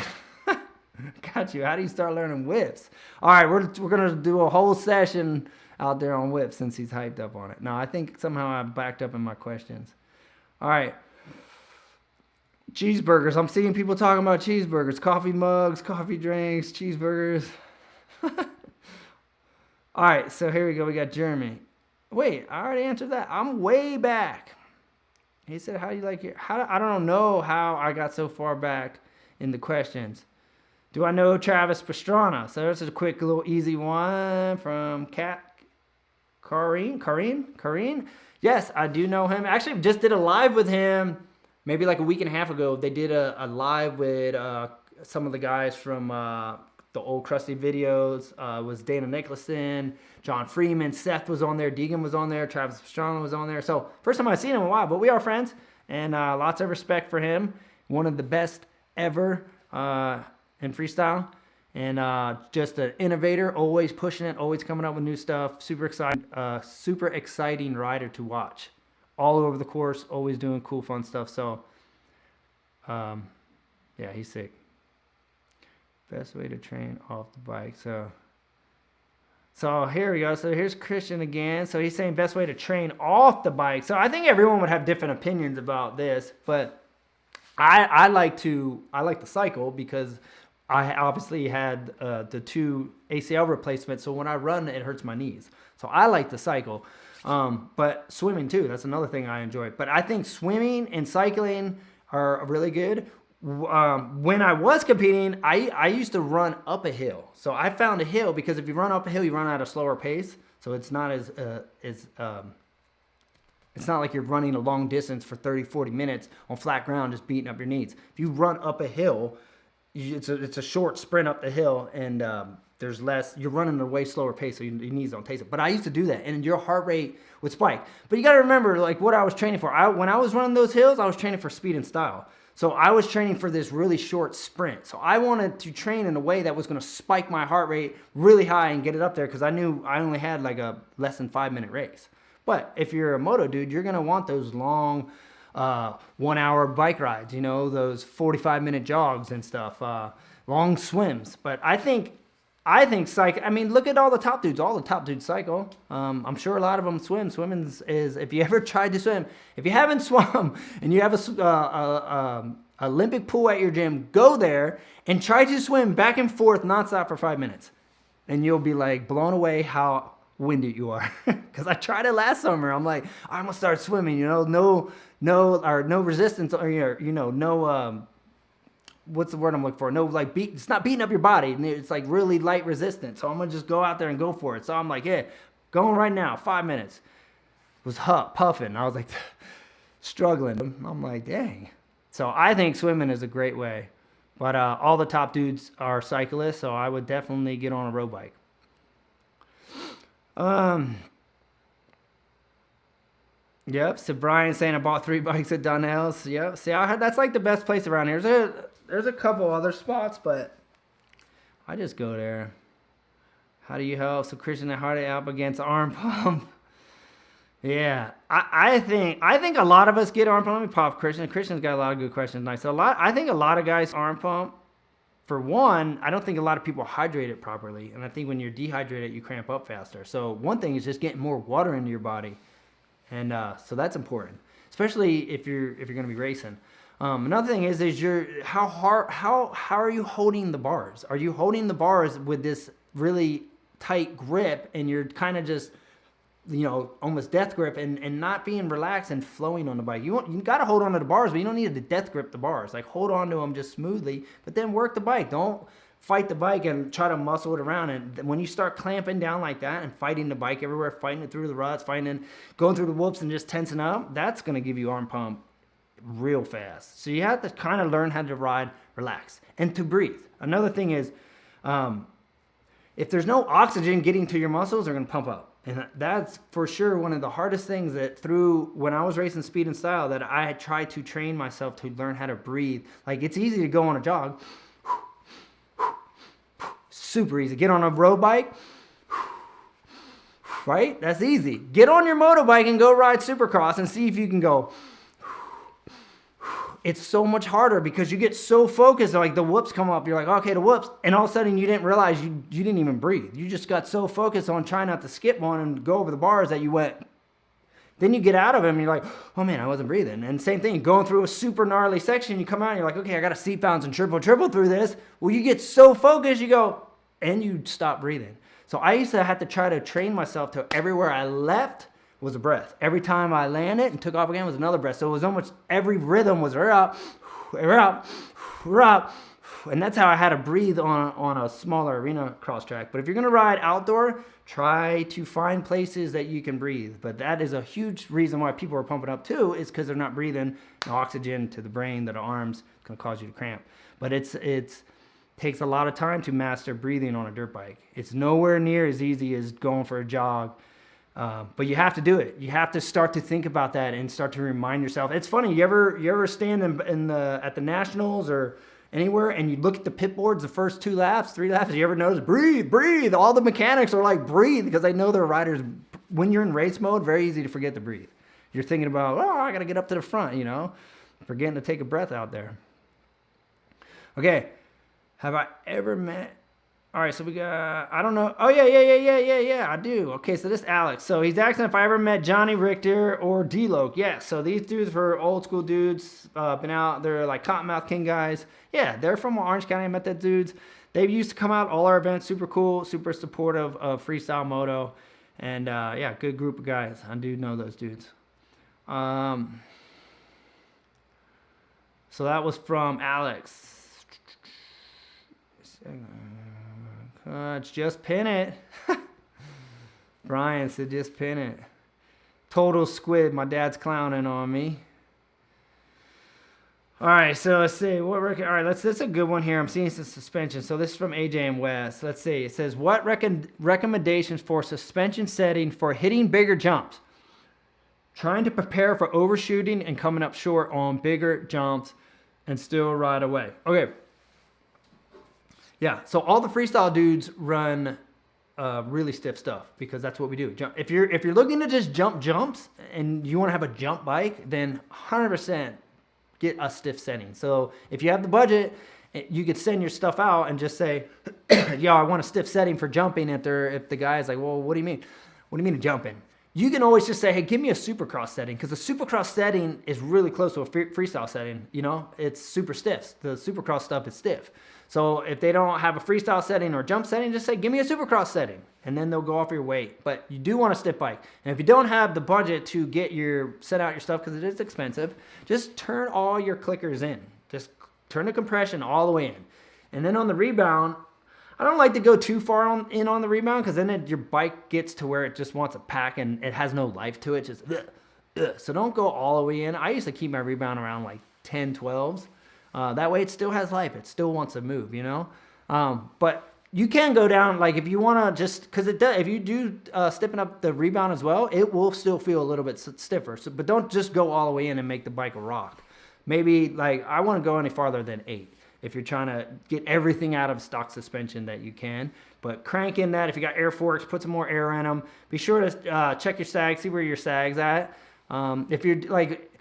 Speaker 1: Got you. How do you start learning whips? All right, we're going to do a whole session out there on whips since he's hyped up on it. No, I think somehow I backed up in my questions. All right. Cheeseburgers. I'm seeing people talking about cheeseburgers. Coffee mugs, coffee drinks, cheeseburgers. All right, so here we go. We got Jeremy. Wait, I already answered that. I'm way back. He said, how do you like your... I don't know how I got so far back in the questions. Do I know Travis Pastrana? So this is a quick little easy one from Kareen? Yes, I do know him. Actually, just did a live with him maybe like a week and a half ago. They did a live with some of the guys from the old Krusty videos. It was Dana Nicholson, John Freeman, Seth was on there, Deegan was on there, Travis Pastrana was on there. So first time I've seen him in a while, but we are friends. And lots of respect for him. One of the best ever in freestyle, and just an innovator, always pushing it, always coming up with new stuff. Super exciting rider to watch. All over the course, always doing cool, fun stuff. So, yeah, he's sick. Best way to train off the bike. So here we go. So here's Christian again. So he's saying best way to train off the bike. So I think everyone would have different opinions about this, but I like to cycle because I obviously had the 2 ACL replacements, so when I run, it hurts my knees. So I like to cycle, but swimming too, that's another thing I enjoy. But I think swimming and cycling are really good. When I was competing, I used to run up a hill. So I found a hill because if you run up a hill, you run at a slower pace. So it's not it's not like you're running a long distance for 30, 40 minutes on flat ground just beating up your knees. If you run up a hill, it's a short sprint up the hill, and there's less. You're running at a way slower pace, so your knees don't taste it. But I used to do that, and your heart rate would spike. But you got to remember, like what I was training for. When I was running those hills, I was training for speed and style. So I was training for this really short sprint. So I wanted to train in a way that was going to spike my heart rate really high and get it up there because I knew I only had like a less than 5-minute race. But if you're a moto dude, you're going to want those long 1-hour bike rides, you know, those 45-minute jogs and stuff, long swims. But I think cycle, I mean, look at all the top dudes. All the top dudes cycle. I'm sure a lot of them swim. Swimming is, if you ever tried to swim, if you haven't swum and you have a Olympic pool at your gym, go there and try to swim back and forth nonstop for 5 minutes. And you'll be like blown away how winded you are. Because I tried it last summer. I'm like, I'm gonna start swimming, you know, no resistance, or you know, no what's the word I'm looking for? No, like it's not beating up your body, and it's like really light resistance. So I'm gonna just go out there and go for it. So I'm like, yeah, going right now, 5 minutes. Was puffing. I was like struggling. I'm like, dang. So I think swimming is a great way. But all the top dudes are cyclists, so I would definitely get on a road bike. Yep. So Brian saying I bought 3 bikes at Donnell's. Yep. See, that's like the best place around here. There's a couple other spots, but I just go there. How do you help? So Christian and Hardy up against arm pump. Yeah, I think a lot of us get arm pump. Let me pop Christian. Christian's got a lot of good questions tonight. So I think a lot of guys arm pump. For one, I don't think a lot of people hydrate it properly, and I think when you're dehydrated, you cramp up faster. So one thing is just getting more water into your body, and so that's important, especially if you're going to be racing. Another thing is how are you holding the bars? Are you holding the bars with this really tight grip, and you're kind of just, almost death grip and not being relaxed and flowing on the bike? You got to hold on to the bars, but you don't need to death grip the bars. Like, hold on to them just smoothly, but then work the bike. Don't fight the bike and try to muscle it around. And when you start clamping down like that and fighting the bike everywhere, fighting it through the ruts, going through the whoops and just tensing up, that's going to give you arm pump real fast. So you have to kind of learn how to ride relax and to breathe. Another thing is, if there's no oxygen getting to your muscles, they're going to pump up. And that's for sure one of the hardest things that when I was racing speed and style, that I had tried to train myself to learn how to breathe. Like, it's easy to go on a jog. Super easy. Get on a road bike. Right? That's easy. Get on your motorbike and go ride Supercross and see if you can go. It's so much harder because you get so focused, like the whoops come up, you're like, okay, the whoops, and all of a sudden you didn't realize you didn't even breathe. You just got so focused on trying not to skip one and go over the bars that you went. Then you get out of them and you're like, oh man, I wasn't breathing. And same thing, going through a super gnarly section, you come out and you're like, okay, I got to seat bounce and triple through this. Well, you get so focused, you go, and you stop breathing. So I used to have to try to train myself to everywhere I left was a breath. Every time I landed and took off again was another breath. So it was almost every rhythm was we're up, and that's how I had to breathe on a smaller arena cross track. But if you're gonna ride outdoor, try to find places that you can breathe. But that is a huge reason why people are pumping up too, is because they're not breathing no oxygen to the brain, to the arms. It's gonna cause you to cramp. But it takes a lot of time to master breathing on a dirt bike. It's nowhere near as easy as going for a jog. But you have to do it. You have to start to think about that and start to remind yourself. It's funny. You ever stand at the Nationals or anywhere and you look at the pit boards the first 2 laps, 3 laps? You ever notice breathe? All the mechanics are like breathe because they know their riders. When you're in race mode, very easy to forget to breathe. You're thinking about, oh, I got to get up to the front, forgetting to take a breath out there. Okay, have I ever met? All right, so we got, I don't know. Oh, yeah, I do. Okay, so this Alex. So he's asking if I ever met Johnny Richter or D-Loke. Yeah, so these dudes were old school dudes, been out. They're like Cottonmouth King guys. Yeah, they're from Orange County. I met that dudes. They used to come out all our events. Super cool, super supportive of freestyle moto. And yeah, good group of guys. I do know those dudes. So that was from Alex. Just pin it. Brian said just pin it. Total squid. My dad's clowning on me. All right, so let's see. All right, that's a good one here. I'm seeing some suspension. So this is from AJ and West. Let's see. It says, what recommendations for suspension setting for hitting bigger jumps? Trying to prepare for overshooting and coming up short on bigger jumps and still ride away. Okay. Yeah, so all the freestyle dudes run really stiff stuff because that's what we do. If you're looking to just jump jumps and you want to have a jump bike, then 100% get a stiff setting. So if you have the budget, you could send your stuff out and just say, yo, I want a stiff setting for jumping. If the guy's like, well, what do you mean? What do you mean jumping? You can always just say, hey, give me a supercross setting, because the supercross setting is really close to a freestyle setting. It's super stiff. The supercross stuff is stiff. So if they don't have a freestyle setting or jump setting, just say, give me a supercross setting, and then they'll go off your weight. But you do want a stiff bike. And if you don't have the budget to set out your stuff, because it is expensive, just turn all your clickers in. Just turn the compression all the way in. And then on the rebound, I don't like to go too far in on the rebound, because then your bike gets to where it just wants a pack and it has no life to it. Just So don't go all the way in. I used to keep my rebound around like 10, 12s. That way it still has life. It still wants to move, But you can go down, like if you want to just, because it does, if you do stiffen up the rebound as well, it will still feel a little bit stiffer. So, but don't just go all the way in and make the bike a rock. Maybe like I wouldn't go any farther than 8 if you're trying to get everything out of stock suspension that you can. But crank in that. If you got air forks, put some more air in them. Be sure to check your sag, see where your sag's at. If you're like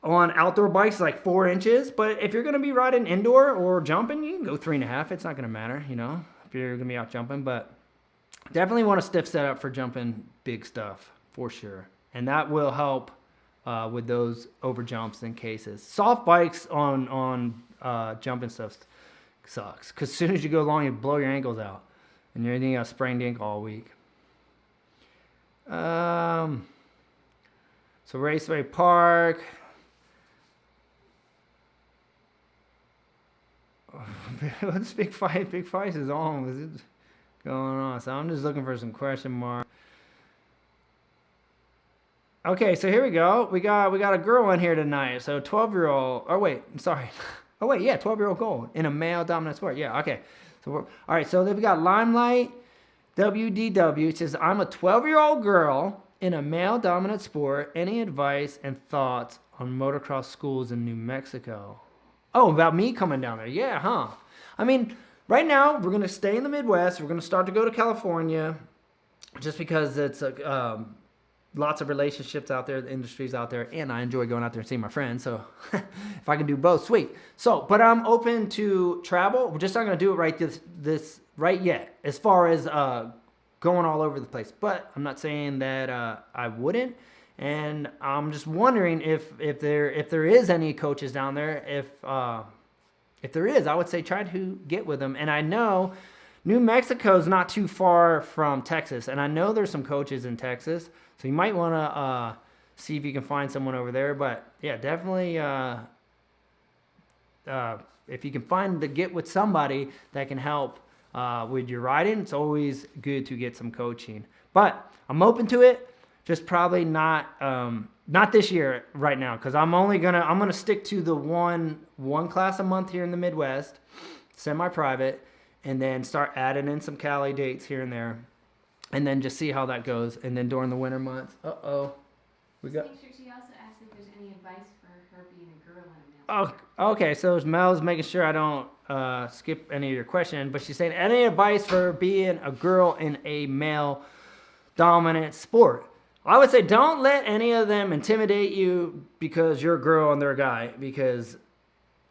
Speaker 1: on outdoor bikes, like 4 inches. But if you're going to be riding indoor or jumping, you can go 3.5. It's not going to matter, you know, if you're going to be out jumping. But definitely want a stiff setup for jumping big stuff for sure. And that will help with those over jumps and cases. Soft bikes on jumping stuff sucks. Because as soon as you go long, you blow your ankles out. And you're eating a sprained ankle all week. So Raceway Park. What's Big Fight? Big Fight is on. What's it going on? So I'm just looking for some question mark. Okay, so here we go. We got a girl in here tonight. So 12-year-old. Oh wait, sorry. Oh wait, yeah, 12-year-old gold in a male dominant sport. Yeah, okay. So all right. So then we got Limelight WDW. It says, I'm a 12-year-old girl in a male dominant sport. Any advice and thoughts on motocross schools in New Mexico? Oh, about me coming down there. Yeah, huh? I mean, right now we're gonna stay in the Midwest. We're gonna start to go to California, just because it's lots of relationships out there, the industry's out there, and I enjoy going out there and seeing my friends. So if I can do both, sweet. So, but I'm open to travel. We're just not gonna do it right this right yet, as far as going all over the place. But I'm not saying that I wouldn't. And I'm just wondering if there is any coaches down there. If there is, I would say try to get with them. And I know New Mexico is not too far from Texas, and I know there's some coaches in Texas. So you might want to see if you can find someone over there. But yeah, definitely if you can get with somebody that can help with your riding, it's always good to get some coaching. But I'm open to it. Just probably not this year right now, because I'm gonna stick to the one class a month here in the Midwest, semi-private, and then start adding in some Cali dates here and there, and then just see how that goes. And then during the winter months, we got.
Speaker 2: Make sure she also asked if there's any advice for her being a girl in a male.
Speaker 1: Oh, okay. So Mel's making sure I don't skip any of your question, but she's saying any advice for being a girl in a male dominant sport. I would say don't let any of them intimidate you because you're a girl and they're a guy. Because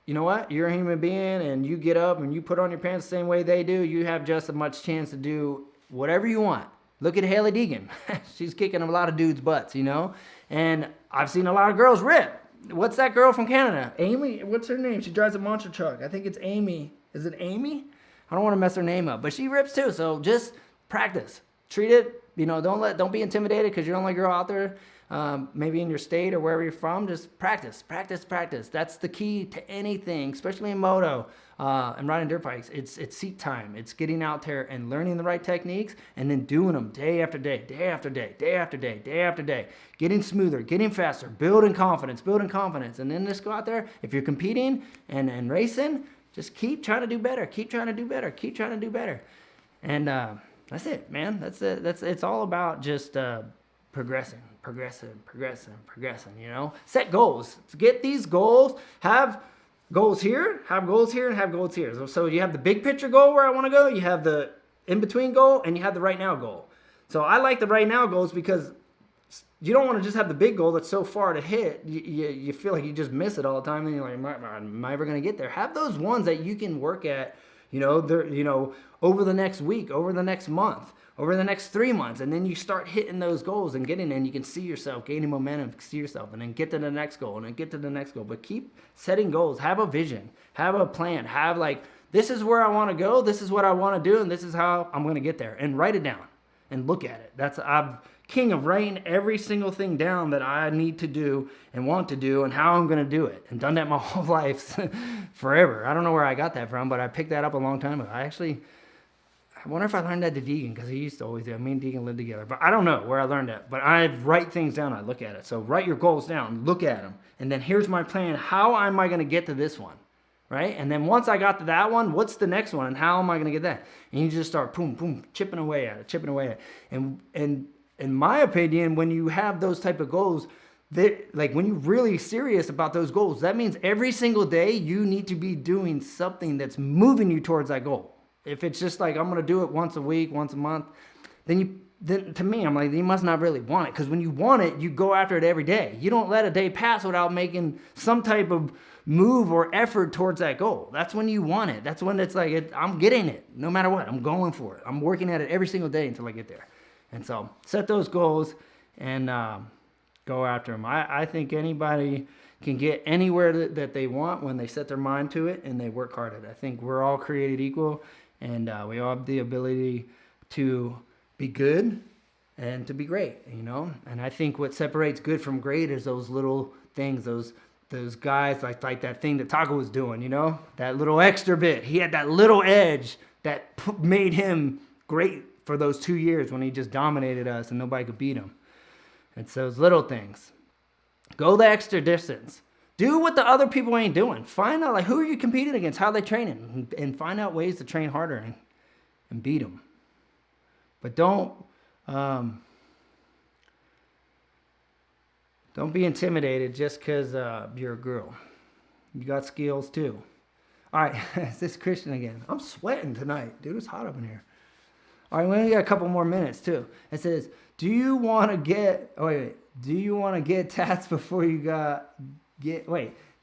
Speaker 1: you know what? You're a human being, and you get up and you put on your pants the same way they do. You have just as much chance to do whatever you want. Look at Haley Deegan. She's kicking a lot of dudes' butts, you know? And I've seen a lot of girls rip. What's that girl from Canada? Amy? What's her name? She drives a monster truck. I think it's Amy. Is it Amy? I don't want to mess her name up. But she rips too, so just practice. Treat it. You know, don't be intimidated because you're the only girl out there, maybe in your state or wherever you're from. Just practice. That's the key to anything, especially in moto and riding dirt bikes. It's seat time. It's getting out there and learning the right techniques and then doing them day after day, getting smoother, getting faster, building confidence, and then just go out there. If you're competing and racing, just keep trying to do better. And that's it, man. That's it. It's all about just progressing. You know, set goals. Get these goals. Have goals here. Have goals here, and have goals here. So you have the big picture goal where I want to go. You have the in between goal, and you have the right now goal. So I like the right now goals because you don't want to just have the big goal that's so far to hit. You feel like you just miss it all the time, and you're like, am I ever going to get there? Have those ones that you can work at. You know, over the next week, over the next month, over the next 3 months, and then you start hitting those goals and getting in. You can see yourself gaining momentum, see yourself, and then get to the next goal, and then get to the next goal. But keep setting goals. Have a vision. Have a plan. Have like, this is where I want to go. This is what I want to do, and this is how I'm going to get there. And write it down and look at it. I'm king of writing every single thing down that I need to do and want to do and how I'm going to do it. And done that my whole life, forever. I don't know where I got that from, but I picked that up a long time ago. I wonder if I learned that to Deegan, because he used to always do it. Me and Deegan lived together. But I don't know where I learned that. But I write things down. I look at it. So write your goals down. Look at them. And then here's my plan. How am I going to get to this one? right? And then once I got to that one, what's the next one, and how am I going to get that? And you just start boom, boom, chipping away at it. And in my opinion, when you have those type of goals, like when you're really serious about those goals, that means every single day you need to be doing something that's moving you towards that goal. If it's just like, I'm going to do it once a week, once a month, then to me, I'm like, you must not really want it. Because when you want it, you go after it every day. You don't let a day pass without making some type of move or effort towards that goal. That's when you want it. That's when it's like, I'm getting it no matter what. I'm going for it. I'm working at it every single day until I get there. And so set those goals and go after them. I think anybody can get anywhere that they want when they set their mind to it and they work hard at it. I think we're all created equal, and we all have the ability to be good and to be great, you know? And I think what separates good from great is those little things, those guys like that thing that Taco was doing, you know? That little extra bit. He had that little edge that made him great for those 2 years when he just dominated us and nobody could beat him. It's those little things. Go the extra distance. Do what the other people ain't doing. Find out, like, who are you competing against? How are they training? And find out ways to train harder and beat them. But don't be intimidated just because you're a girl. You got skills too. All right, it's this Christian again. I'm sweating tonight. Dude, it's hot up in here. All right, we only got a couple more minutes too. It says, do you want to get tats before you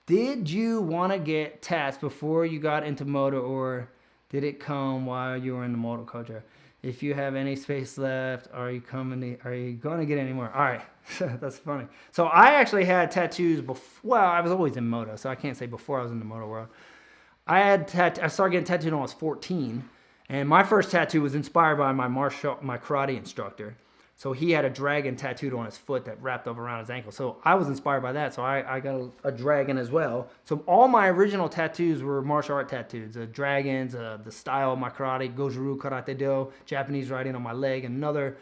Speaker 1: did you want to get tats before you got into moto, or did it come while you were in the moto culture? If you have any space left, are you going to get any more? All right, that's funny. So I actually had tattoos before. Well, I was always in moto, so I can't say before I was in the moto world. I started getting tattooed when I was 14, and my first tattoo was inspired by my karate instructor. So he had a dragon tattooed on his foot that wrapped up around his ankle. So I was inspired by that. So I got a dragon as well. So all my original tattoos were martial art tattoos. The dragons, the style of my karate, Goju-Ryu Karate Do, Japanese writing on my leg, another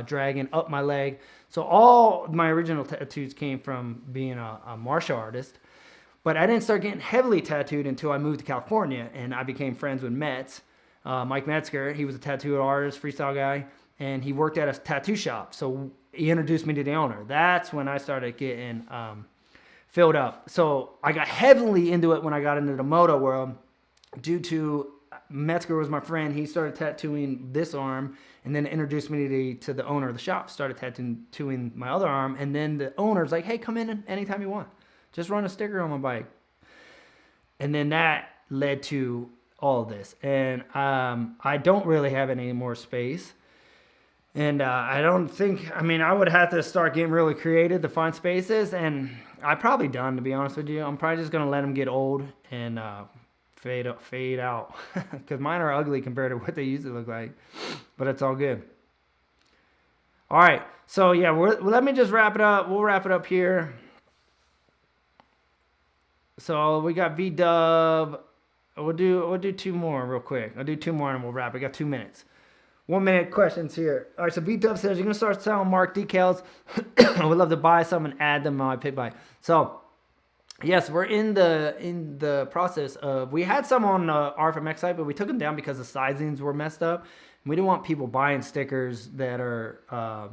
Speaker 1: dragon up my leg. So all my original tattoos came from being a martial artist. But I didn't start getting heavily tattooed until I moved to California and I became friends with Metz. Mike Metzger, he was a tattoo artist, freestyle guy. And he worked at a tattoo shop. So he introduced me to the owner. That's when I started getting filled up. So I got heavily into it when I got into the moto world due to Metzger was my friend. He started tattooing this arm and then introduced me to the owner of the shop, started tattooing my other arm. And then the owner's like, hey, come in anytime you want. Just run a sticker on my bike. And then that led to all of this. And I don't really have any more space. And I don't think, I would have to start getting really creative to find spaces. And I'm probably done, to be honest with you. I'm probably just going to let them get old and fade out. Because mine are ugly compared to what they used to look like. But it's all good. All right. So, yeah, let me just wrap it up. We'll wrap it up here. So, we got V-Dub. We'll do two more real quick. I'll do two more and we'll wrap. We got 2 minutes. 1 minute questions here. All right, so V-Dub says, you're going to start selling marked decals. I would love to buy some and add them on my pit bike. So, yes, we're in the process of, we had some on the RFMX site, but we took them down because the sizings were messed up. We didn't want people buying stickers that are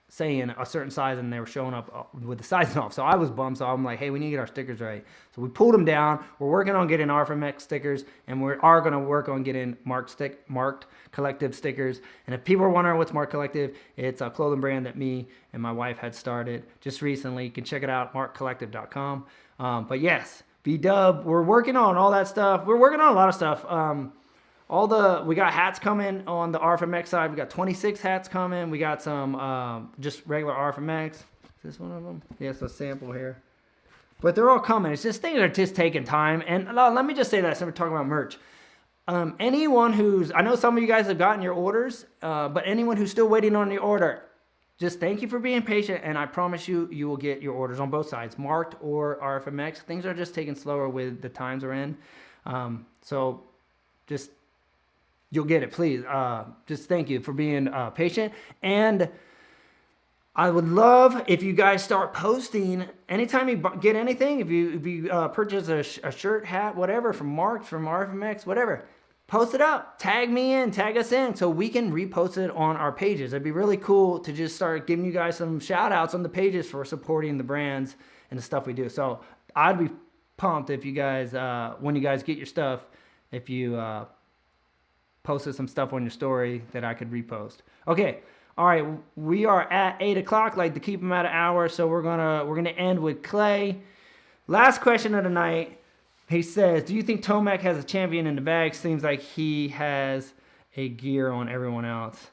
Speaker 1: saying a certain size and they were showing up with the sizing off. So I was bummed. So I'm like, hey, we need to get our stickers right. So we pulled them down. We're working on getting RFMX stickers, and we are going to work on getting marked collective stickers. And if people are wondering what's Marked Collective, it's a clothing brand that me and my wife had started just recently. You can check it out, markedcollective.com. But yes, V-Dub, we're working on all that stuff. We're working on a lot of stuff. We got hats coming on the RFMX side. We got 26 hats coming. We got some just regular RFMX. Is this one of them? Yeah, it's a sample here. But they're all coming. It's just things are just taking time. And let me just say that since we're talking about merch. Anyone I know some of you guys have gotten your orders, but anyone who's still waiting on your order, just thank you for being patient. And I promise you will get your orders on both sides, marked or RFMX. Things are just taking slower with the times we're in. So just... you'll get it, please. Just thank you for being patient. And I would love if you guys start posting anytime you get anything. If you purchase a shirt, hat, whatever from Mark, from RFMX, whatever, post it up. Tag me in, tag us in, so we can repost it on our pages. It'd be really cool to just start giving you guys some shout outs on the pages for supporting the brands and the stuff we do. So I'd be pumped if you guys, when you guys get your stuff, if you posted some stuff on your story that I could repost. Okay. All right, we are at 8 o'clock. Like to keep them at an hour, so we're gonna end with Clay. Last question of the night. He says, "Do you think Tomac has a champion in the bag? Seems like he has a gear on everyone else,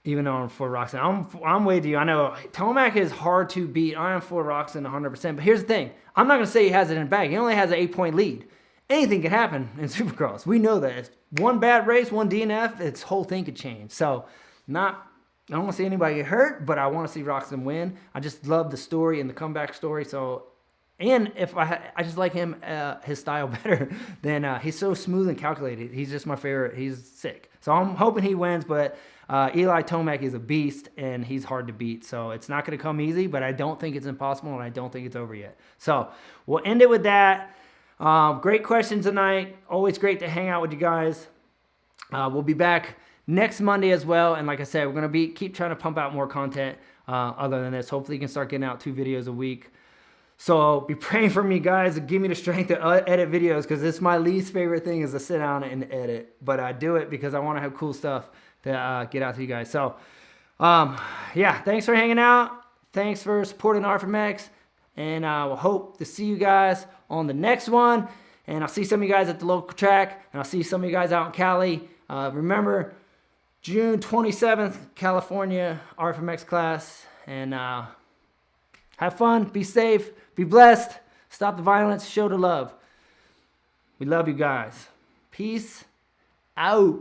Speaker 1: even though I'm for Roxon." I'm with you. I know Tomac is hard to beat. I am for Roxon 100%. But here's the thing: I'm not gonna say he has it in the bag. He only has an 8-point lead. Anything can happen in Supercross. We know that. If one bad race, one DNF, its whole thing could change. So, I don't want to see anybody get hurt, but I want to see Roxon win. I just love the story and the comeback story. So, and if I just like him, his style better than he's so smooth and calculated. He's just my favorite. He's sick. So I'm hoping he wins, but Eli Tomac is a beast and he's hard to beat. So it's not going to come easy, but I don't think it's impossible and I don't think it's over yet. So we'll end it with that. Great questions tonight. Always great to hang out with you guys. We'll be back next Monday as well, and like I said, we're going to keep trying to pump out more content other than this. Hopefully you can start getting out 2 videos a week. So be praying for me, guys, to give me the strength to edit videos, because it's my least favorite thing is to sit down and edit. But I do it because I want to have cool stuff to get out to you guys. So yeah, thanks for hanging out. Thanks for supporting RFMX, and we'll hope to see you guys on the next one. And I'll see some of you guys at the local track, and I'll see some of you guys out in Cali. Remember, June 27th, California, RFMX class. And have fun, be safe, be blessed, stop the violence, show the love. We love you guys. Peace out.